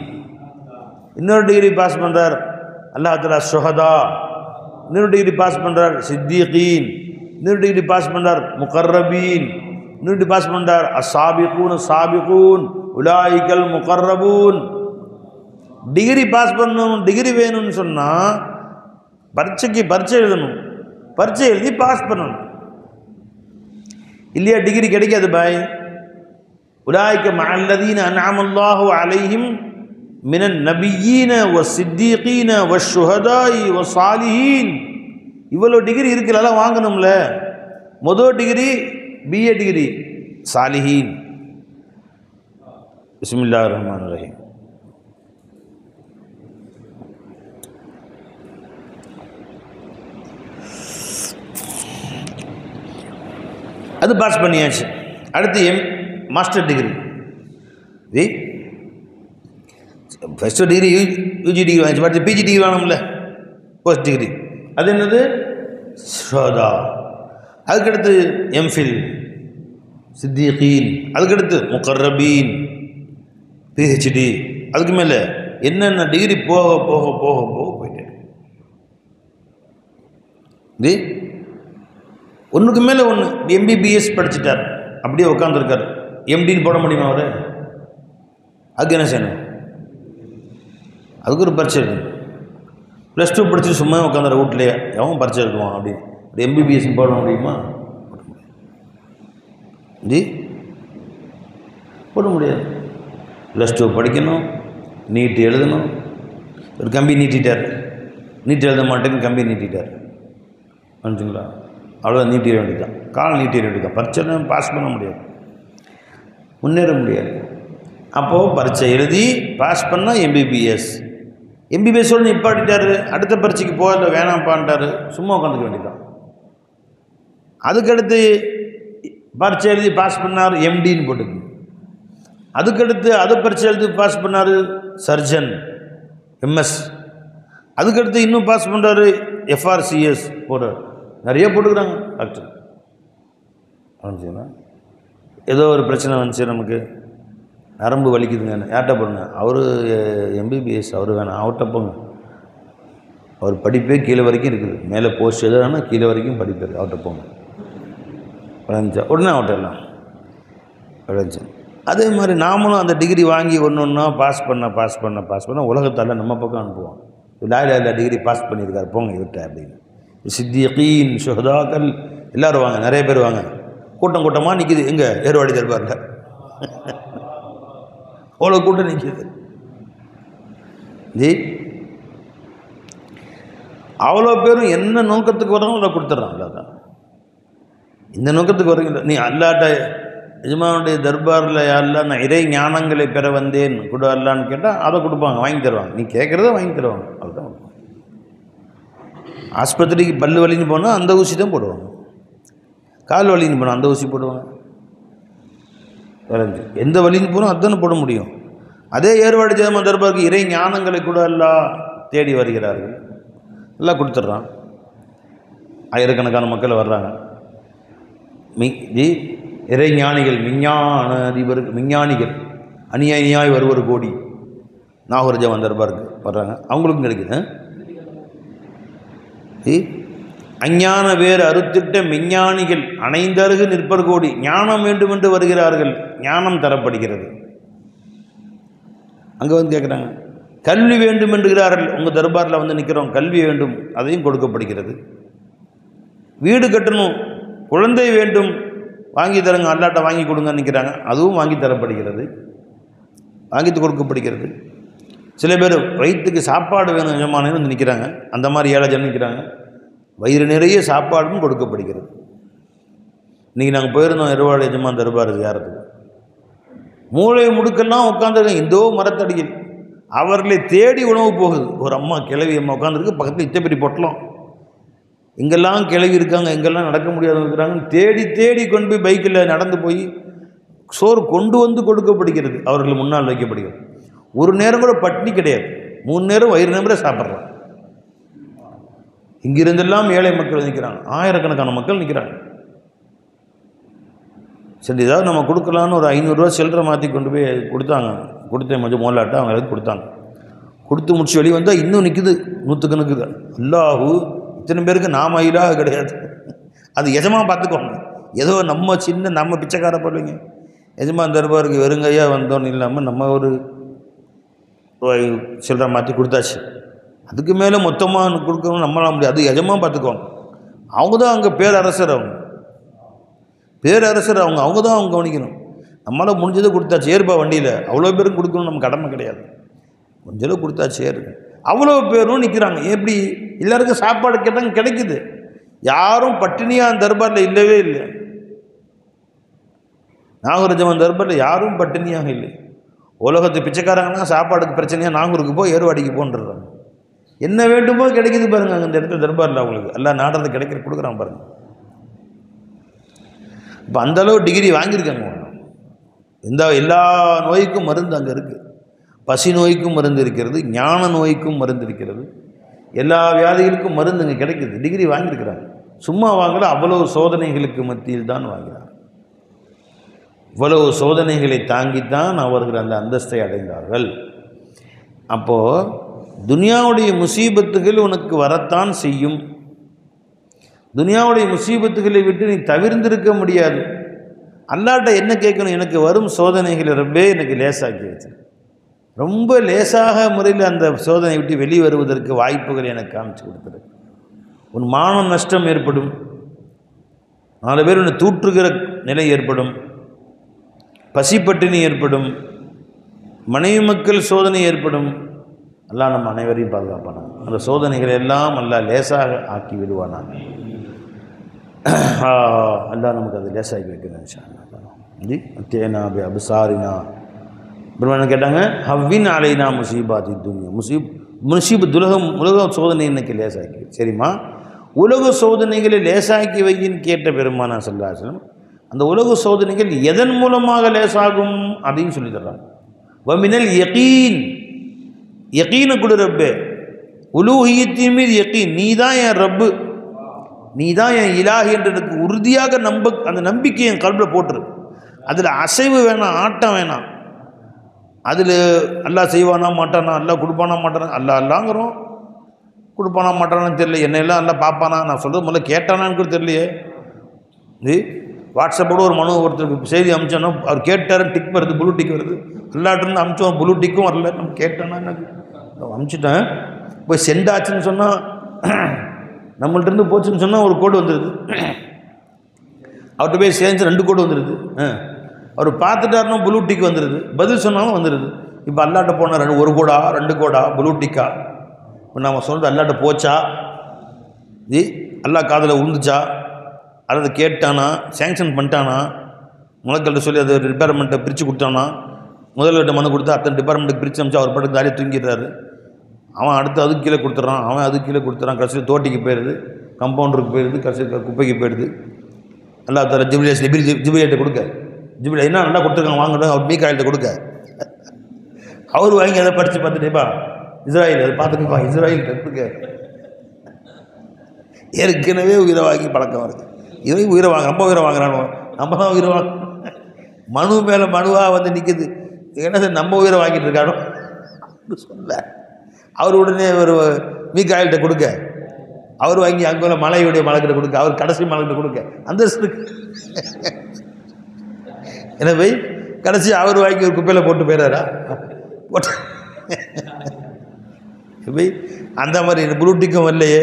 இன்னொரு டிகிரி பாஸ் பண்ணுறார், அல்லாஹ் தஆலா ஷுஹதா. இன்னொரு டிகிரி பாஸ் பண்ணுறார், சித்திகீன். இன்னொரு டிகிரி பாஸ் பண்ணுறார், முகர்ரபீன். இன்னொரு டிகிரி பாஸ் பண்ணுறார், சாபிகூன் உலாயிகல் முகர்ரபூன். டிகிரி பாஸ் பண்ணணும், டிகிரி வேணும்னு சொன்னால் பரீட்சை எழுதணும், பரீட்சை எழுதி பாஸ் பண்ணணும், இல்லையா டிகிரி கிடைக்காது பாய். உலாயிக மஅல்லதீன அன்அமல்லாஹு அலைஹிம் மினன் நபியீன வ சித்தீகீன வ ஷுஹதாஇ வ சாலிஹீன். இவ்வளோ டிகிரி இருக்கிறதெல்லாம் வாங்கணும்ல. முதல் டிகிரி பிஏ டிகிரி, சாலிஹீன். பிஸ்மில்லாஹிர் ரஹ்மானிர் ரஹீம். அது பாஸ் பண்ணியாச்சு. அடுத்து master degree. First degree UG degree வாங்கிச்சு, அடுத்து பிஜி டிகிரி வேணும்ல, போஸ்ட் டிகிரி. அது என்னது? ஷஹதா. அதுக்கடுத்து எம்ஃபில், சித்திகீன். அதுக்கடுத்து முகர்ரபீன், பிஹெச்டி. அதுக்கு மேலே என்னென்ன டிகிரி போக போக போக போக போயிட்டேன். இது ஒன்றுக்கு மேலே ஒன்று. எம்பிபிஎஸ் படிச்சுட்டார், அப்படியே உட்காந்துருக்கார். எம்டின்னு போட முடியுமா அவர்? அதுக்கு என்ன செய்யணும்? அதுக்கு ஒரு பரீட்சை எழுதணும். +2 படிச்சுட்டு சும்மா உட்காந்துற வீட்டிலேயே எவன் பரீட்சை எழுதுவான்? அப்படி ஒரு எம்பிபிஎஸ் போட முடியுமா? ஜி போட முடியாது. +2 படிக்கணும், நீட் எழுதணும். ஒரு கம்பி நீட்டிட்டார், நீட் எழுத மாட்டேன்னு கம்பி நீட்டிட்டார். வந்துங்களா? அவ்வளோ நீட்டிட வேண்டியதான், கால் நீட்டிட வேண்டியதான். பரீட்சை பாஸ் பண்ண முடியாது, முன்னேற முடியாது. அப்போது பரீட்சை எழுதி பாஸ் பண்ணால் எம்பிபிஎஸ். எம்பிபிஎஸோடு நிப்பாட்டிட்டார், அடுத்த பரீட்சைக்கு போகல, வேணாம்ப்பான்ட்டார், சும்மா உட்காந்துக்க வேண்டியதான். அதுக்கடுத்து பரீட்சை எழுதி பாஸ் பண்ணார், எம்டின்னு போட்டுக்கு. அதுக்கடுத்து அது பரீட்சை எழுதி பாஸ் பண்ணார், சர்ஜன், எம்எஸ். அதுக்கடுத்து இன்னும் பாஸ் பண்ணுறாரு, எஃப்ஆர்சிஎஸ் போடுறார். நிறைய போட்டுக்கிறாங்க டாக்டர். வந்துச்சுன்னா ஏதோ ஒரு பிரச்சனை வந்துச்சு, நமக்கு நரம்பு வலிக்குதுங்க, யார்கிட்ட போடுங்க, அவர் எம்பிபிஎஸ், அவர் வேணாம், அவர்கிட்ட போங்க, அவர் படிப்பே கீழே வரைக்கும் இருக்குது, மேலே போஸ்ட் எதுனா கீழே வரைக்கும் படிப்பார், அவர்கிட்ட போங்க. விளைஞ்சா உடனே அவர்கிட்டலாம் விளைஞ்சு. அதே மாதிரி நாமளும் அந்த டிகிரி வாங்கி ஒன்று ஒன்றா பாஸ் பண்ண உலகத்தால் நம்ம பக்கம் அனுப்புவோம். லாயில டிகிரி பாஸ் பண்ணியிருக்காரு, போங்க இவர்கிட்ட அப்படின்னு. சித்தியகீன், சுஹதாக்கள் எல்லோரும் வாங்க, நிறைய பேர் வாங்க, கூட்டம் கூட்டமாக நிற்கிது. எங்கே ஏர்வாடி தர்பாரில் அவ்வளோ கூட்டம் நிற்கிது. ஜி அவ்வளோ பேரும் என்ன நோக்கத்துக்கு வராங்களோ அதை கொடுத்துட்றான். அல்லாதான் இந்த நோக்கத்துக்கு வரீங்க, நீ அல்லாட்ட எஜமானுடைய தர்பாரில் யாரெல்லாம் நான் இறை ஞானங்களை பெற வந்தேன் கொடு அல்லான்னு கேட்டால் அதை கொடுப்பாங்க, வாங்கி தருவாங்க. நீ கேட்குறத வாங்கி தருவாங்க, அதுதான். ஆஸ்பத்திரிக்கு பல்லு வலின்னு போனால் அந்த ஊசி தான் போடுவாங்க, கால் வலின்னு போனால் அந்த ஊசி போடுவாங்க, வேறு எந்த வலின்னு போனால் அதுதானே போட முடியும். அதே ஏர்வாடி ஜெயமா தர்பாருக்கு இறை ஞானங்களை கூட எல்லாம் தேடி வருகிறார்கள், எல்லாம் கொடுத்துட்றான். ஆயிரக்கணக்கான மக்கள் வர்றாங்க. இறை ஞானிகள், விஞ்ஞான அதிபர், விஞ்ஞானிகள் அநியாய் வருவர் கோடி நாகூர் ஜமான் தர்பாருக்கு வர்றாங்க, அவங்களுக்கும் கிடைக்குது. அஞ்ஞான வேறு அறுத்திட்ட விஞ்ஞானிகள் அணைந்தருகு நிற்பர் கோடி, ஞானம் வேண்டும் என்று வருகிறார்கள், ஞானம் தரப்படுகிறது. அங்கே வந்து கேட்குறாங்க, கல்வி வேண்டும் என்கிறார்கள், உங்கள் தர்பாரில் வந்து நிற்கிறோம், கல்வி வேண்டும், அதையும் கொடுக்கப்படுகிறது. வீடு கட்டணும், குழந்தை வேண்டும், வாங்கி தருங்க, அல்லாட்ட வாங்கி கொடுங்கன்னு நிற்கிறாங்க, அதுவும் வாங்கி தரப்படுகிறது, வாங்கிட்டு கொடுக்கப்படுகிறது. சில பேர் வயிற்றுக்கு சாப்பாடு வேணும் எஜமானு வந்து நிற்கிறாங்க, அந்த மாதிரி ஏழை ஜனம் நிற்கிறாங்க, வயிறு நிறைய சாப்பாடும் கொடுக்கப்படுகிறது. இன்றைக்கி நாங்கள் போயிருந்தோம் இருவாடு எஜமான் தர்பார் யாரத்துக்கு, மூளை முடுக்கெல்லாம் உட்காந்துருக்காங்க இந்தோ மரத்தடியில், அவர்களை தேடி உணவு போகுது. ஒரு அம்மா கிளவி அம்மா உட்காந்துருக்கு, பக்கத்தில் இத்தப்பெரிய பொட்டலம், எங்கெல்லாம் கிளவி இருக்காங்க, எங்கெல்லாம் நடக்க முடியாதவங்க இருக்கிறாங்கன்னு தேடி தேடி கொண்டு போய் பைக்கில் நடந்து போய் சோறு கொண்டு வந்து கொடுக்கப்படுகிறது, அவர்கள் முன்னால் வைக்கப்படுகிறது. ஒரு நேரம் கூட பட்டினி கிடையாது, 3 நேரம் வயிறு நிமிர சாப்பிட்றாங்க. இங்கிருந்தெல்லாம் ஏழை மக்கள் நிற்கிறாங்க, ஆயிரக்கணக்கான மக்கள் நிற்கிறாங்க. சரி ஏதாவது நம்ம கொடுக்கலான்னு ஒரு 500 ரூபா சில்லறை மாற்றி கொண்டு போய் கொடுத்தாங்க, கொடுத்தேன் கொஞ்சம் மோலாட்ட அவங்க எதாவது கொடுத்தாங்க. கொடுத்து முடிச்சு வெளியே வந்தால் இன்னும் நிற்குது நூற்றுக்கணக்குது. அல்லாஹு இத்தனை பேருக்கு நாம இலாக கிடையாது, அது எஜமா பார்த்துக்கோங்க. ஏதோ நம்ம சின்ன நம்ம பிச்சைக்கார போடுவீங்க, எஜமான் தர்பாருக்கு வெறுங்கையாக வந்தோன்னு இல்லாமல் நம்ம ஒரு சில்லறை மாற்றி கொடுத்தாச்சு, அதுக்கு மேலே மொத்தமாக கொடுக்கணும் நம்மளால முடியாது, அது எஜமா பார்த்துக்கோங்க. அவங்க தான் அங்கே பேரரசர், அவங்க தான் அவங்க கவனிக்கணும். நம்மளால் முடிஞ்சதை கொடுத்தாச்சு, ஏறுபா வண்டியில் அவ்வளோ பேரும் கொடுக்கணும் நம்ம கடமை கிடையாது, கொஞ்சம் கொடுத்தாச்சு ஏறுங்க. அவ்வளோ பேரும் நிற்கிறாங்க. எப்படி எல்லாருக்கும் சாப்பாடு கேட்டாங்க, கிடைக்குது. யாரும் பட்டினியாக தர்பாரில் இல்லவே இல்லை, நாகூர் ஜமான் தர்பாரில் யாரும் பட்டினியாக இல்லை. உலகத்து பிச்சைக்காரங்கன்னா சாப்பாடுக்கு பிரச்சனையாக நாகூருக்கு போய் ஏறுவாடிக்கு போன்றாங்க. என்ன வேண்டுமோ கிடைக்குது பாருங்க அந்த இடத்துல தர்பாரில், அவங்களுக்கு எல்லாம் நாடுறது கிடைக்கிற கொடுக்குறாங்க பாருங்க. இப்போ அந்தளவு டிகிரி வாங்கியிருக்காங்க. எல்லா நோய்க்கும் மருந்து அங்கே இருக்குது, பசி நோய்க்கும் மருந்து இருக்கிறது, ஞான நோய்க்கும் மருந்து இருக்கிறது, எல்லா வியாதிகளுக்கும் மருந்து இங்கே கிடைக்குது. டிகிரி வாங்கியிருக்கிறாங்க, சும்மா வாங்கல, அவ்வளவு சோதனைகளுக்கு மத்தியில் தான் வாங்கினார். இவ்வளவு சோதனைகளை தாங்கித்தான் அவர்கள் அந்த அந்தஸ்தை அடைந்தார்கள். அப்போது துனியாவுடைய முசீபத்துகள் உனக்கு வரத்தான் செய்யும், துனியாவுடைய முசீபத்துகளை விட்டு நீ தவிர்ந்திருக்க முடியாது. அல்லாட்ட என்ன கேட்கணும், எனக்கு வரும் சோதனைகளை ரப்பே எனக்கு லேசாக்கி வச்சு, ரொம்ப லேசாக முறையில் அந்த சோதனை விட்டு வெளியே வருவதற்கு வாய்ப்புகள் எனக்கு காமிச்சு கொடுத்துரு. உன் மான நஷ்டம் ஏற்படும், 4 பேர் உன்னை தூற்றுகிற நிலை ஏற்படும், பசிப்பட்டினி ஏற்படும், மனைவி மக்கள் சோதனை ஏற்படும். அல்லாஹ் நம்ம அனைவரையும் பாதுகாப்பானாங்க. அந்த சோதனைகளை எல்லாம் அல்லாஹ் லேசாக ஆக்கி விடுவானாங்க. அல்லாஹ் நமக்கு அதை லேசாகி வைக்கிறேன் இன்ஷா அல்லாஹ். ஜி தேனா பி அப்சாரினா பிரம்மன் கேட்டாங்க ஹவ்வின் அலைனா முசீபாத்தி துன்யா முசீபத் உலக சோதனை இன்னைக்கு லேசாக்கி சரிம்மா உலக சோதனைகளை லேசாக்கி வையின்னு கேட்ட பெருமானா ஸல்லல்லாஹு அலைஹி வஸல்லம் அந்த உலக சோதனைகள் எதன் மூலமாக லேசாகும் அதையும் சொல்லி தர்றாங்க. வமினல் யகீன் யகீனை கொடு ரப்பே உலூஹியத்தின் மீது யகீன் நீ தான் என் ரப்பு நீ தான் என் இலாஹி என்றதுக்கு உறுதியாக அந்த நம்பிக்கையை என் கல்வியில் போட்டுரு. அதில் அசைவு வேணாம் ஆட்டம் வேணாம். அதில் அல்லாஹ் செய்வானா மாட்டானா அல்லாஹ் கொடுப்பானா மாட்டானா அல்லாங்கிறோம் கொடுப்பானா மாட்டானான்னு தெரியல என்னெல்லாம் எல்லாம் பார்ப்பானா நான் சொல்கிறது முதல்ல கேட்டானான்னு கூட தெரியலையே. இது வாட்ஸ்அப்போடு ஒரு மனு ஒருத்தருக்கு செய்தி அமிச்சோன்னா அவர் கேட்டாருன்னு டிக் வருது ப்ளூ டிக் வருது எல்லாட்டிருந்து அமிச்சோம் ப்ளூ டிக்கும் வரல நம்ம கேட்டானா எனக்கு அமிச்சிட்டேன் போய் சென்டாச்சுன்னு சொன்னால் நம்மள்கிட்டருந்து போச்சுன்னு சொன்னால் ஒரு கோடு வந்துடுது அவர்கிட்ட போய் சேர்ந்து 2 கோடு வந்துடுது அவர் பார்த்துட்டாருன்னா ப்ளூ டிக் வந்துடுது பதில் சொன்னாலும் வந்துடுது. இப்போ அல்லாட்ட போனால் 1 கோடா 2 கோடா ப்ளூ டிக்கா இப்போ நம்ம சொல்கிறது அல்லாட்ட போச்சா ஜி அல்லா காதில் உழுந்துச்சா அல்லது கேட்டானா சேங்ஷன் பண்ணிட்டானா முளைக்கல்கிட்ட சொல்லி அது டிபார்ட்மெண்ட்டை பிரித்து கொடுத்தானா முதல்வர்கிட்ட மனு கொடுத்தா அத்தனை டிபார்ட்மெண்ட்டுக்கு பிரித்து அமிச்சா அவர் பாட்டுக்கு ஜாலியாக தூங்கிடுறாரு. அவன் அடுத்து அதுக்கு கீழே கொடுத்துட்றான் அவன் அதுக்கு கீழே கொடுத்துட்றான் கடைசியில் தோட்டிக்கு போயிடுது கம்பவுண்டருக்கு போயிடுது கடைசியில் குப்பைக்கு போயிடுது. அல்லா தர ஜிபிலியிட்ட கொடுக்க ஜிபிலி என்ன நல்லா கொடுத்துருக்காங்க வாங்கிட்டு அவர் மீகாயில்கிட்ட கொடுக்க அவர் வாங்கி அதை படித்து பார்த்துட்டேப்பா இஸ்ராயில் அதை பார்த்துட்டுப்பா இஸ்ராயில்கிட்ட கொடுக்க ஏற்கனவே உயிரை வாங்கி பழக்கம் வருது இவன் உயிரை வாங்க ரொம்ப உயிரை வாங்குறானோ நம்ம தான் உயிரை வாங்க மனு மேலே மனுவாக வந்து நிற்குது என்ன நம்ம உயிரை வாங்கிட்டு இருக்கானோ சொல்ல அவர் உடனே ஒரு மீகாயில்கிட்ட கொடுக்க அவர் வாங்கி அங்கே மலையுடைய மலைக்கிட்ட கொடுக்க அவர் கடைசி மலைக்கிட்ட கொடுக்க அந்த எனவே கடைசி அவர் வாங்கி ஒரு குப்பையில் போட்டு போயிடாரா போட்டு அந்த மாதிரி ப்ளூட்டிக்கும் வரலையே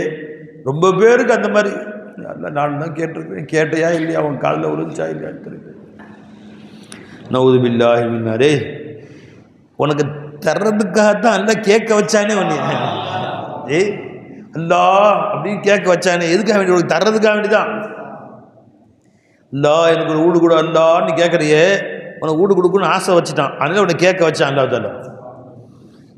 ரொம்ப பேருக்கு அந்த மாதிரி நான் தான் கேட்டிருக்கேன் கேட்டையா இல்லையா அவன் காலில் விழுந்துச்சா இல்லையான்னு தெரியுது. நவுது பில்லாஹி மின்னாரே உனக்கு தர்றதுக்காகத்தான் அல்ல கேட்க வச்சானே ஒன்று அல்லா அப்படின்னு கேட்க வச்சானே எதுக்காக வேண்டி உனக்கு தர்றதுக்காக வேண்டி தான் அல்லா எனக்கு ஒரு வீடு கூட அல்லான்னு கேட்குறியே உனக்கு வீடு கொடுக்குன்னு ஆசை வச்சுட்டான் அதனால உன்னை கேட்க வச்சான் அல்லாஹ்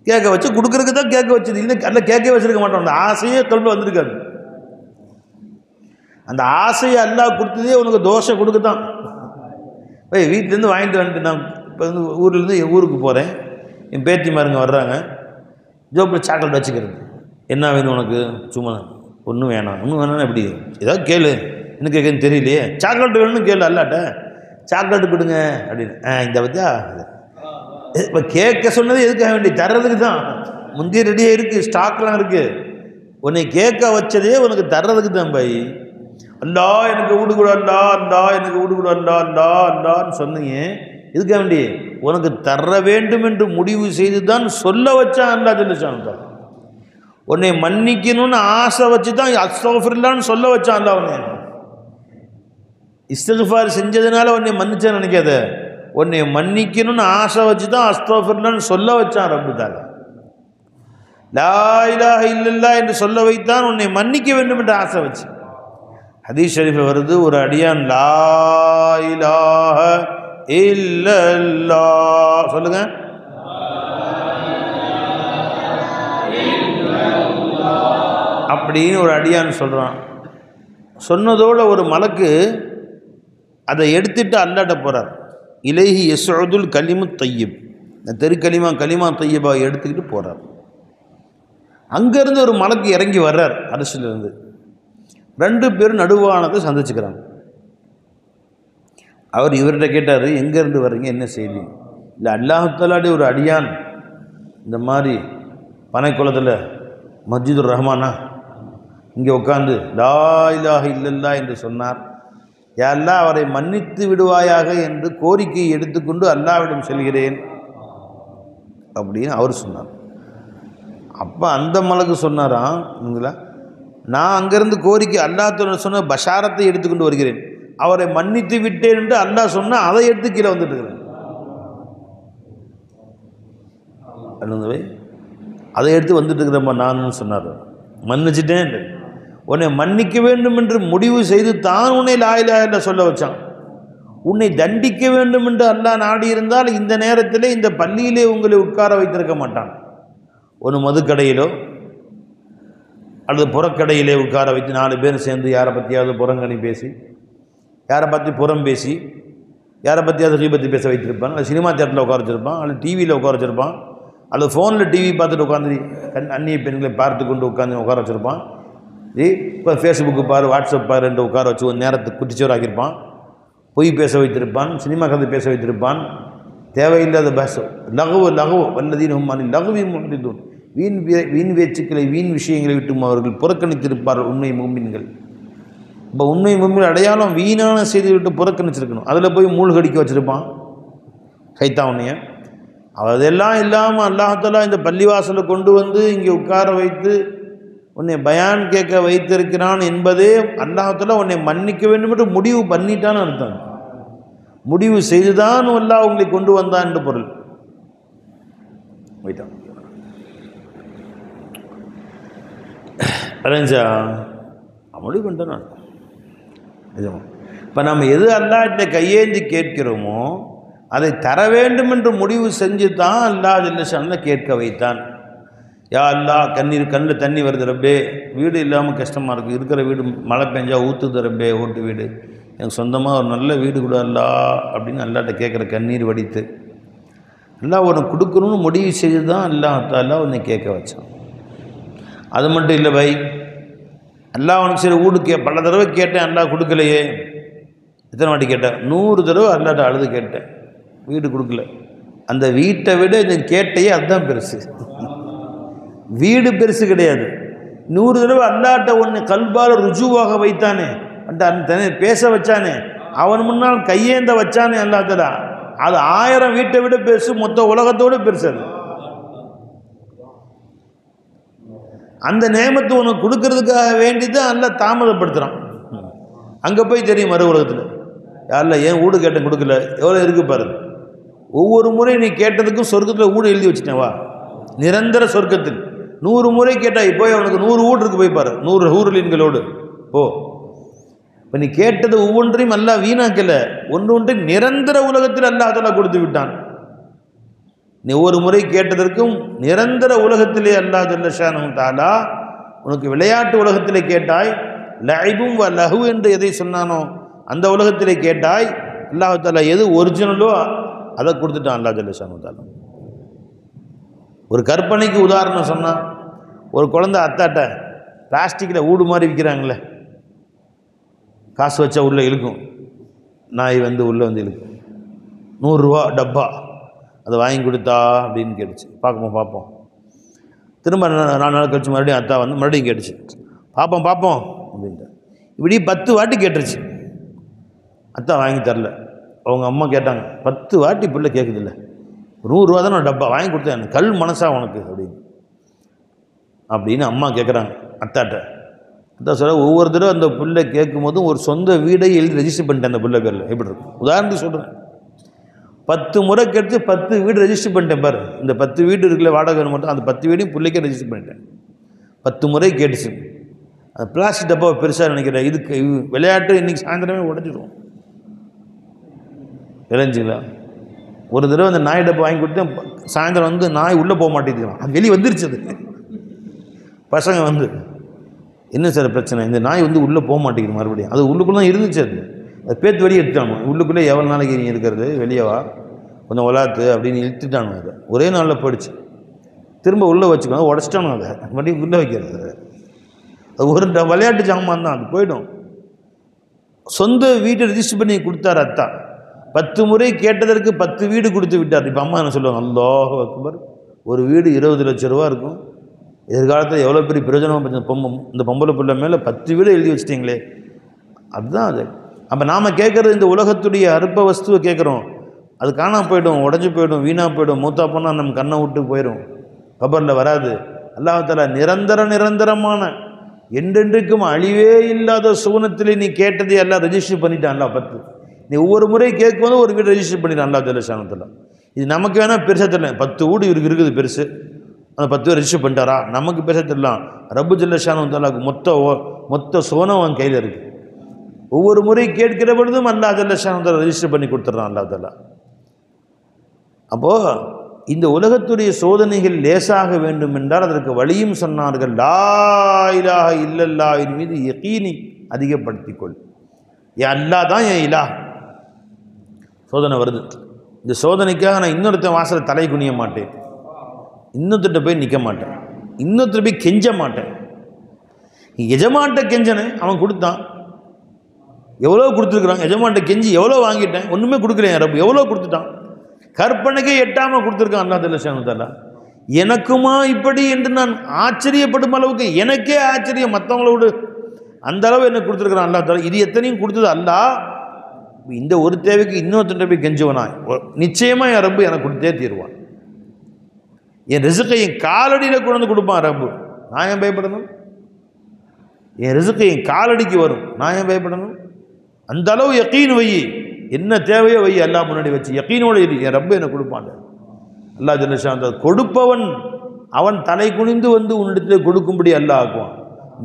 கேட்க வச்சு கொடுக்குறதுக்கு தான் கேட்க வச்சது இல்லை அல்ல கேட்க வச்சிருக்க மாட்டோம். அந்த ஆசையே கல்வி வந்திருக்காது. அந்த ஆசையை அல்லாஹ் கொடுத்ததே உனக்கு தோசை கொடுக்கத்தான். வீட்டிலேருந்து வாங்கிட்டு வந்துட்டு நான் இப்போ வந்து ஊர்லேருந்து என் ஊருக்கு போகிறேன் என் பேத்திமாருங்க வர்றாங்க ஜோப்பில் சாக்லேட் வச்சுக்கிறது என்ன வேணும் உனக்கு சும்மா ஒன்றும் வேணாம் ஒன்றும் வேணாம்னு எப்படி ஏதாவது கேளு என்ன கேட்குன்னு தெரியலையே சாக்லேட் வேணும்னு கேளு அல்லாட்ட சாக்லேட்டு கொடுங்க அப்படின்னு இந்த பற்றியா இப்போ கேட்க சொன்னது எதுக்காக வேண்டி தர்றதுக்கு தான் முந்தைய ரெடியாக இருக்குது ஸ்டாக்லாம் இருக்குது உன்னை கேட்க வச்சதே உனக்கு தர்றதுக்கு தான் பை அல்லா எனக்கு வீடு கூட அல்லா அல்லா எனக்கு வீடு கூட அல்லா அல்லா அல்லான்னு சொன்னீங்க எதுக்காக வேண்டி உனக்கு தர வேண்டும் என்று முடிவு செய்து தான் சொல்ல வச்சான் அல்லா சொல்லிச்சான். உன்னை மன்னிக்கணும்னு ஆசை வச்சு தான் அஸ்தக்ஃபிருல்லான்னு சொல்ல வச்சான் அல்லா. உன்னை இஸ்திக்ஃபார் செஞ்சதுனால உன்னை மன்னிச்சான்னு நினைக்காத உன்னை மன்னிக்கணும்னு ஆசை வச்சு தான் அஸ்தக்ஃபிருல்லான்னு சொல்ல வச்சான் ரப்பு தஆலா. லா இலாஹ இல்லல்லாஹ் என்று சொல்ல வைத்தான் உன்னை மன்னிக்க வேண்டும் என்று ஆசை வச்சு. ஹதீஸ் ஷரீஃபில் வருது ஒரு அடியான் லா இலாஹ இல்லல்லாஹ் சொல்லுங்க அப்படின்னு ஒரு அடியான் சொல்கிறான். சொன்னதோட ஒரு மலக்கு அதை எடுத்துட்டு அல்லாட்ட போகிறார். இலைஹி யஸ்உதுல் கலிமு தையிப் கலிமா தையிபா எடுத்துக்கிட்டு போகிறார். அங்கேருந்து ஒரு மலக்கு இறங்கி வர்றார் அரசிலிருந்து. 2 பேரும் நடுவானதை சந்திச்சுக்கிறாங்க. அவர் இவர்கிட்ட கேட்டார் எங்கேருந்து வர்றீங்க என்ன செய்தி. இல்லை அல்லாஹ் தஆலா ஒரு அடியான் இந்த மாதிரி பனைக்குளத்தில் மஸ்ஜிதுர் ரஹ்மானா இங்கே உட்காந்து லா இலாஹ இல்லல்லாஹ் என்று சொன்னார். யா அல்லாஹ் அவரை மன்னித்து விடுவாயாக என்று கோரிக்கையை எடுத்துக்கொண்டு அல்லாஹ்விடம் செல்கிறேன் அப்படின்னு அவர் சொன்னார். அப்போ அந்த மலக்கு சொன்னாராம் உங்களா நான் அங்கேருந்து கோரிக்கை அல்லாஹ் சொன்ன பஷாரத்தை எடுத்துக்கொண்டு வருகிறேன் அவரை மன்னித்து விட்டேன் என்று அல்லாஹ் சொன்னால் அதை எடுத்து கீழே வந்துட்டு இருக்கிறேன். அதை எடுத்து வந்துட்டு இருக்கிறப்ப நான் சொன்னார் மன்னிச்சிட்டேன் உன்னை மன்னிக்க வேண்டும் என்று முடிவு செய்து தான் உன்னை லா இலாஹா இல்லல்லாஹ் சொல்ல வச்சான். உன்னை தண்டிக்க வேண்டும் என்று அல்லாஹ் நாடி இருந்தால் இந்த நேரத்திலே இந்த பள்ளியிலே உங்களை உட்கார வைத்திருக்க மாட்டான். ஒரு மதுக்கடையிலோ அல்லது புறக்கடையிலே உட்கார வைத்து 4 பேர் சேர்ந்து யாரை பற்றியாவது புறங்கணி பேசி, யாரை பற்றி புறம் பேசி, யாரை பற்றியாவது கீபத்தி பேச வைத்திருப்பான். அல்லது சினிமா தியேட்டரில் உட்கார வச்சிருப்பான், அல்லது டிவியில் உட்கார வச்சிருப்பான், அல்லது ஃபோனில் டிவி பார்த்துட்டு உட்காந்து அந்நிய பெண்களை பார்த்து கொண்டு உட்காந்து உட்கார வச்சுருப்பான். இப்போ ஃபேஸ்புக்கு பாரு, வாட்ஸ்அப் பாரு என்று உட்கார வச்சு ஒரு நேரத்துக்கு குட்டிச்சோராக்கியிருப்பான். பொய் பேச வைத்திருப்பான், சினிமா கதை பேச வைத்திருப்பான், தேவையில்லாத பேச லகு வல்லதீன் லகுவி முஹ்ரிதூன், வீண் பேச்சுக்களை வீண் விஷயங்களை விட்டும் அவர்கள் புறக்கணித்திருப்பார்கள் உண்மை மூமின்கள். இப்போ உண்மை மூமின் அடையாளம் வீணான செய்தி விட்டு புறக்கணிச்சிருக்கணும். அதில் போய் மூழ்கடிக்க வச்சுருப்பான் கைத்தான் உன்னைய. அதெல்லாம் இல்லாமல் அல்லாஹ் தஆலா இந்த பள்ளிவாசலை கொண்டு வந்து இங்கே உட்கார வைத்து உன்னை பயான் கேட்க வைத்திருக்கிறான் என்பதே அல்லாஹ் தஆலா உன்னை மன்னிக்க வேண்டும் என்று முடிவு பண்ணிட்டான்னு அர்த்தம். முடிவு செய்துதான் அல்லாஹ் உங்களை கொண்டு வந்தான் என்று பொருள். வைத்தான் அரேஞ்சா முடிவு பண்ணிட்டேன். இப்போ நம்ம எது அல்லாஹ்கிட்ட கையேந்தி கேட்கிறோமோ அதை தர வேண்டும் என்று முடிவு செஞ்சு தான் அல்லாஹ் ஜல்ல கேட்க வைத்தான். யா அல்லாஹ் கண்ணில் தண்ணி வருது ரப்பே, வீடு இல்லாமல் கஷ்டமாக இருக்குது, இருக்கிற வீடு மழை பெஞ்சா ஊற்றுது ரப்பே, ஓட்டு வீடு, எனக்கு சொந்தமாக ஒரு நல்ல வீடு கூட அல்லாஹ் அப்படின்னு அல்லாஹ்கிட்ட கேட்குற கண்ணீர் வடித்து அல்லாஹ் உனக்கு கொடுக்கணும்னு முடிவு செய்து தான் அல்லாஹ் தஆலா உன்னை கேட்க வச்சான். அது மட்டும் இல்லை பை, அல்லாஹ் உனக்கு சரி வீடு பல தடவை கேட்டேன், அல்லாஹ் கொடுக்கலையே. எத்தனை வாட்டி கேட்டேன்? 100 தடவை அல்லாஹ்ட்ட அழுது கேட்டேன், வீடு கொடுக்கல. அந்த வீட்டை விட இந்த கேட்டையே அதுதான் பெருசு. வீடு பெருசு கிடையாது. 100 தடவை அல்லாஹ்ட்ட ஒன்று கல்பால ருஜுவாக வைத்தானே, அந்த பேச வச்சானே, அவன் முன்னால் கையேந்த வச்சானே அல்லாஹ் தஆலா, அது 1000 வீட்டை விட பெருசு, மொத்த உலகத்தோடு பெருசு. அது அந்த நேமத்தை உனக்கு கொடுக்கறதுக்காக வேண்டி தான் அல்லாஹ் தாமதப்படுத்துகிறான். அங்கே போய் தெரியும் மறு உலகத்தில் யாரில் ஏன் வீடு கேட்டேன் கொடுக்கல, எவ்வளோ இருக்கு பாரு. ஒவ்வொரு முறை நீ கேட்டதுக்கும் சொர்க்கத்தில் வீடு எழுதி வச்சுட்டேன் வா, நிரந்தர சொர்க்கத்தில் 100 முறை கேட்டால் இப்போ அவனுக்கு 100 வீடு இருக்கு, போய் பாரு, 100 ஹூர்லீன்களோடு போ. இப்போ நீ கேட்டது ஒவ்வொன்றையும் அல்லாஹ் வீணாக்கல, ஒன்று நிரந்தர உலகத்தில் அல்லாஹ் தஆலா கொடுத்து விட்டான். நீ ஒவ்வொரு முறை கேட்டதற்கும் நிரந்தர உலகத்திலே அல்லாஹ் ஜல்ல ஷானஹு தஆலா உனக்கு விளையாட்டு உலகத்திலே கேட்டாய், லஐபும் வ லஹு என்று எதை சொன்னானோ அந்த உலகத்திலே கேட்டாய், அல்லாஹ் தஆலா எது ஒரிஜினலோ அதை கொடுத்துட்டான் அல்லாஹ் ஜல்ல ஷானஹு தஆலா. ஒரு கற்பனைக்கு உதாரணம் சொன்னான், ஒரு குழந்தை அத்தாட்ட பிளாஸ்டிக்கில் ஊடு மாதிரி விற்கிறாங்களே, காசு வச்சா உள்ளே இழுக்கும், நாய் வந்து உள்ளே வந்து இழுக்கும், 100 ரூபா டப்பா, அதை வாங்கி கொடுத்தா அப்படின்னு கேட்டுச்சு. பார்ப்போம். திரும்ப 4 நாள் கழிச்சு மறுபடியும் அத்தா வந்து மறுபடியும் கேட்டுச்சு, பார்ப்போம் அப்படின்ட்டு. இப்படி 10 வாட்டி கேட்டுருச்சு. அத்தா வாங்கி தரல. அவங்க அம்மா கேட்டாங்க, 10 வாட்டி பிள்ளை கேட்குதில்ல, 100 ரூபா தானே டப்பா வாங்கி கொடுத்தேன், கல் மனசா உனக்கு அப்படின்னு அம்மா கேட்குறாங்க அத்தாட்ட. அத்தா சொல்ல, ஒவ்வொரு தடவை அந்த பிள்ளை கேட்கும் போதும் ஒரு சொந்த வீடை எழுதி ரெஜிஸ்டர் பண்ணிட்டேன் அந்த பிள்ளை பேரில். எப்படி இருக்கும் உதாரணத்துக்கு சொல்கிறேன், 10 முறை கேட்டு 10 வீடு ரெஜிஸ்டர் பண்ணிட்டேன் பாரு. இந்த 10 வீடு இருக்குல்ல வாடகை மட்டும், அந்த 10 வீடையும் பிள்ளைக்கே ரெஜிஸ்டர் பண்ணிட்டேன். 10 முறை கேட்டுச்சு. அந்த பிளாஸ்டிக் டப்பாவை பெருசாக நினைக்கிறேன், இதுக்கு விளையாட்டு இன்றைக்கி சாயந்தரமே உடஞ்சிடும். விளைஞ்சிங்களா? ஒரு தடவை அந்த நாய் டப்பா வாங்கி கொடுத்தேன், சாயந்தரம் வந்து நாய் உள்ளே போக மாட்டேங்குது, அது வெளியே வந்துருச்சு. அது பசங்க வந்து என்ன சார் பிரச்சனை, இந்த நாய் வந்து உள்ளே போக மாட்டேங்குது மறுபடியும், அது உள்ளுக்குள்ளே தான் இருந்துச்சு. அது பேத்து வெளியே எடுத்துட்டானு, உள்ளுக்குள்ளே எவ்வளோ நாளைக்கு நீ இருக்கிறது, வெளியேவா கொஞ்சம் உலாத்து அப்படின்னு இழுத்துட்டானு. அதை ஒரே நாளில் போயிடுச்சு. திரும்ப உள்ளே வச்சுக்கணும், உடச்சிட்டானு, அதை மறுபடியும் உள்ளே வைக்கிறது. அது ஒரு விளையாட்டு ஜாமான் தான், அது போயிடும். சொந்த வீட்டை ரெஜிஸ்டர் பண்ணி கொடுத்தார் அத்தா. 10 முறை கேட்டதற்கு 10 வீடு கொடுத்து விட்டார். இப்போ அம்மா என்ன சொல்லுவாங்க, அல்லாஹ் அக்பர், ஒரு வீடு 20 லட்சம் ரூபா இருக்கும், எதிர்காலத்தில் எவ்வளோ பெரிய பிரயோஜனம். இந்த பொம்பளை பிள்ளை மேலே 10 வீடு எழுதி வச்சிட்டிங்களே, அதுதான் அது. அப்போ நாம் கேட்குறது இந்த உலகத்துடைய அற்ப வஸ்துவை கேட்குறோம், அது காணாமல் போய்டும், உடஞ்சி போய்டும், வீணாக போய்டும், மூத்தா போனால் நம்ம கண்ணை விட்டு போயிடும், கபரில் வராது. அல்லாஹ் தஆலா நிரந்தரமான என்றென்றைக்கும் அழிவே இல்லாத சுவனத்திலே நீ கேட்டதை எல்லாம் ரெஜிஸ்டர் பண்ணிட்டான் அல்லாஹ். 10 நீ ஒவ்வொரு முறை கேட்கும்போது ஒரு வீடு ரெஜிஸ்டர் பண்ணிட்டான் அல்லாஹ் ஜல்ல ஷானஹு தஆலா. இது நமக்கு வேணால் பெருசாக தெரியல, 10 வீடு இருக்குது பெருசு, அந்த 10 பேர் ரிஜிஸ்டர் பண்ணிட்டாரா? நமக்கு பேச தெரியலாம். ரப்பு ஜல்லஷானு தஆலாக்கு மொத்த சோனம் அவன் கையில் இருக்குது. ஒவ்வொரு முறை கேட்கிற பொழுதும் அல்லாஹ் ஜல்லஷானு தஆலா ரிஜிஸ்டர் பண்ணி கொடுத்துட்றான் அல்லாஹ் தஆலா. அப்போது இந்த உலகத்துடைய சோதனைகள் லேசாக வேண்டும் என்றால் அதற்கு வழியும் சொன்னார்கள். லா இலாஹ இல்லல்லாஹ்வின் மீது யகீனி அதிகப்படுத்திக்கொள். என் அல்லாஹ் தான் என் இலாஹ். சோதனை வருது, இந்த சோதனைக்காக நான் இன்னொருத்தன் வாசலை தலை குனிய மாட்டேன், இன்னொருத்திட்ட போய் நிற்க மாட்டேன், இன்னொருத்தர் போய் கெஞ்ச மாட்டேன். எஜமான்ட்ட கெஞ்சனேன், அவன் கொடுத்தான். எவ்வளோ கொடுத்துருக்குறான், எஜமான்ட்ட கெஞ்சி எவ்வளோ வாங்கிட்டேன், ஒன்றுமே கொடுக்கலையே ரப்பு, எவ்வளோ கொடுத்துட்டான். கற்பனைக்கே எட்டாமல் கொடுத்துருக்கான் அல்லாஹ் ஜல்லஷானு தஆலா. எனக்குமா இப்படி என்று நான் ஆச்சரியப்படும் அளவுக்கு எனக்கே ஆச்சரியம், மற்றவங்களோடு அந்த அளவு என்ன கொடுத்துருக்குறான் அல்லாஹ் தஆலா. இது எத்தனையும் கொடுத்தது அல்லாஹ். இந்த ஒரு தேவைக்கு இன்னொருத்தர் போய் கெஞ்சுவனா? நிச்சயமாக என் ரப்பு எனக்கு கொடுத்தே தீருவான். என் ரிசுக்கை என் காலடியில் கொண்டு வந்து கொடுப்பான் ரப்பு. நான் ஏன் பயப்படணும்? என் ரிசுக்கை என் காலடிக்கு வரும், நான் ஏன் பயப்படணும்? அந்த அளவு யகீன் வை, என்ன தேவையோ வை, அல்லாஹ் முன்னாடி வச்சு யகீனோடு இரு, என் ரப்பு எனக்கு கொடுப்பான். அல்லாஹ் ஜல்லஷானு கொடுப்பவன் அவன் தலை குனிந்து வந்து உன்னிடத்தில் கொடுக்கும்படி அல்லாஹ் ஆக்குவான்.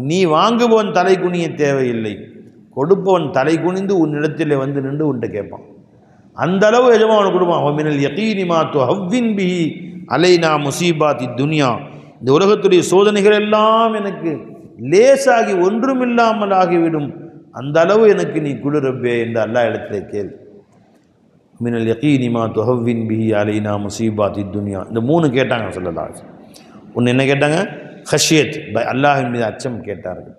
நீ வாங்குபவன் தலை குனிய தேவையில்லை, கொடுப்பவன் தலை குனிந்து உன்னிடத்தில் வந்து நின்று உன்கிட்ட கேட்பான். அந்த அளவு எஜமா அவனுக்கு கொடுப்பான். மினல் யகீனி மா துஹவ்வின் பிஹி அலைனா முசீபாத்தி துன்யா. இந்த உலகத்துடைய சோதனைகள் எல்லாம் எனக்கு லேசாகி ஒன்றுமில்லாமல் ஆகிவிடும், அந்த அளவு எனக்கு நீ குடு ரப்பே என்று அல்லாஹ் இடத்துல கேள். மினல் யகீனி மா துஹவ்வின் பிஹி அலைனா முசீபாத்தி துன்யா. இந்த 3 கேட்டாங்க ஸல்லல்லாஹு அலைஹி வஸல்லம். ஒன்று என்ன கேட்டாங்க? ஹஷியத், அல்லாஹின் மீது அச்சம் கேட்டார்கள்.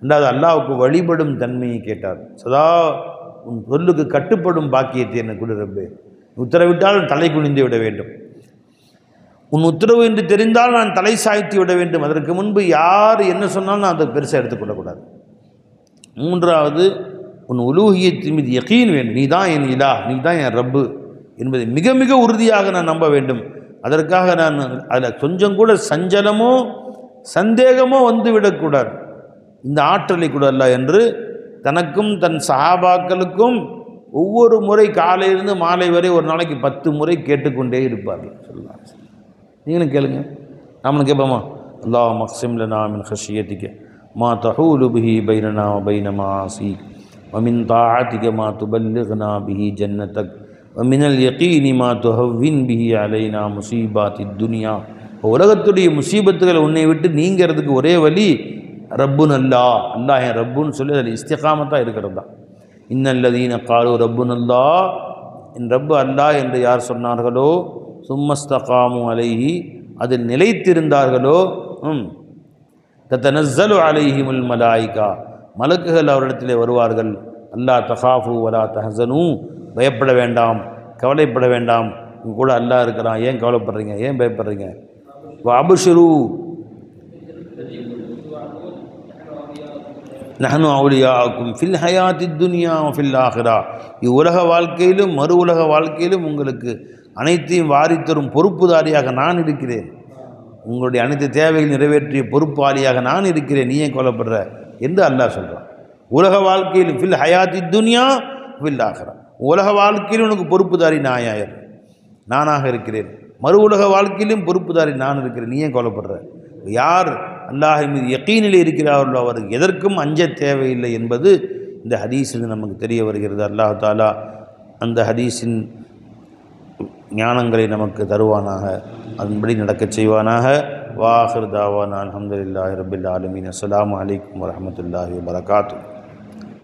ரெண்டாவது அல்லாஹ்வுக்கு வழிபடும் தன்மையை கேட்டார். சதா உன் சொல்லுக்கு கட்டுப்படும் பாக்கியத்தை என்ன குடு ரப்பே. உத்தரவிட்டால் தலை குனிந்து விட வேண்டும், உன் உத்தரவு என்று தெரிந்தால் நான் தலை சாய்த்து விட வேண்டும். அதற்கு முன்பு யார் என்ன சொன்னாலும் நான் அதை பெருசாக எடுத்துக்கொள்ளக்கூடாது. மூன்றாவது உன் உலூஹியத்தின் மீது யகீன் வேண்டும், நீ தான் என் இலாஹ், நீ தான் என் ரப்பு என்பதை மிக மிக உறுதியாக நான் நம்ப வேண்டும். அதற்காக நான் அதில் கொஞ்சம் கூட சஞ்சலமோ சந்தேகமோ வந்து விடக்கூடாது. இந்த ஆற்றலை கூட அல்ல என்று தனக்கும் தன் சஹாபாக்களுக்கும் ஒவ்வொரு முறை காலையிலிருந்து மாலை வரை ஒரு நாளைக்கு 10 முறை கேட்டுக்கொண்டே இருப்பார்கள். சொல்லலாம், நீங்களும் கேளுங்க, நாமளும் கேட்போமா? அல்லாஹ் மக்ஸிம் லனா மின் ஹஷியத்திக மா தஹூலு பிஹி பைனனா வ பைன மஆசிக் வ மின் தாஅத்திக மா துபல்லிகுனா பிஹி ஜன்னதக் வ மினல் யகீனி மா துஹவ்வின் பிஹி அலைனா முசீபாத்தித் துன்யா. உலகத்துடைய முசீபத்துகள் உன்னை விட்டு நீங்கிறதுக்கு ஒரே வழி ரப்புன் அல்லாஹ், அல்லாஹ் என் ரப்புன்னு சொல்லி அதில் இஸ்திகாமத்தாக இருக்கிறது தான். இன்னல்லதீன காலு ரப்புன் அல்லாஹ், என் ரப்பு அல்லாஹ் என்று யார் சொன்னார்களோ, சும்மஸ்தகாமு அலைஹி, அதில் நிலைத்திருந்தார்களோ, தத்தனஸ்ஸலு அலைஹிமுல் மலாயிகா, மலக்குகள் அவரிடத்திலே வருவார்கள். அல்லா தகாஃபு வலா தஹஸனு, பயப்பட வேண்டாம், கவலைப்பட வேண்டாம், உங்க கூட அல்லாஹ் இருக்கிறான், ஏன் கவலைப்படுறீங்க, ஏன் பயப்படுறீங்க? வஅப்ஷிரு நஹ்னு அவுலியாக்கும் ஃபில் ஹயாத்தித் துன்யா வ ஃபில் ஆஹிரா. இவ்வுலக வாழ்க்கையிலும் மறு உலக வாழ்க்கையிலும் உங்களுக்கு அனைத்தையும் வாரித்தரும் பொறுப்புதாரியாக நான் இருக்கிறேன், உங்களுடைய அனைத்து தேவைகள் நிறைவேற்றிய பொறுப்பாளியாக நான் இருக்கிறேன், நீ ஏன் கவலைப்படுற என்று அல்லாஹ் சொல்கிறான். உலக வாழ்க்கையிலும் ஃபில் ஹயாத்தித் துன்யா ஃபில் ஆஹிரா, உலக வாழ்க்கையிலும் உனக்கு பொறுப்புதாரி நானாக இருக்கிறேன், மறு உலக வாழ்க்கையிலும் பொறுப்புதாரி நான் இருக்கிறேன், நீ ஏன் கவலைப்படுற? யார் அல்லாஹ் மீது யகீனில் இருக்கிறார்களோ அவருக்கு எதற்கும் அஞ்ச தேவையில்லை என்பது இந்த ஹதீஸில் நமக்கு தெரிய வருகிறது. அல்லாஹ் தாலா அந்த ஹதீஸின் ஞானங்களை நமக்கு தருவானாக, அதன்படி நடக்கச் செய்வானாக. வாஹிர் தாவானா அல்ஹம்துலில்லாஹி ரப்பில் ஆலமீன். அஸ்ஸலாமு அலைக்கும் வரஹ்மத்துல்லாஹி வபரகாத்துஹு.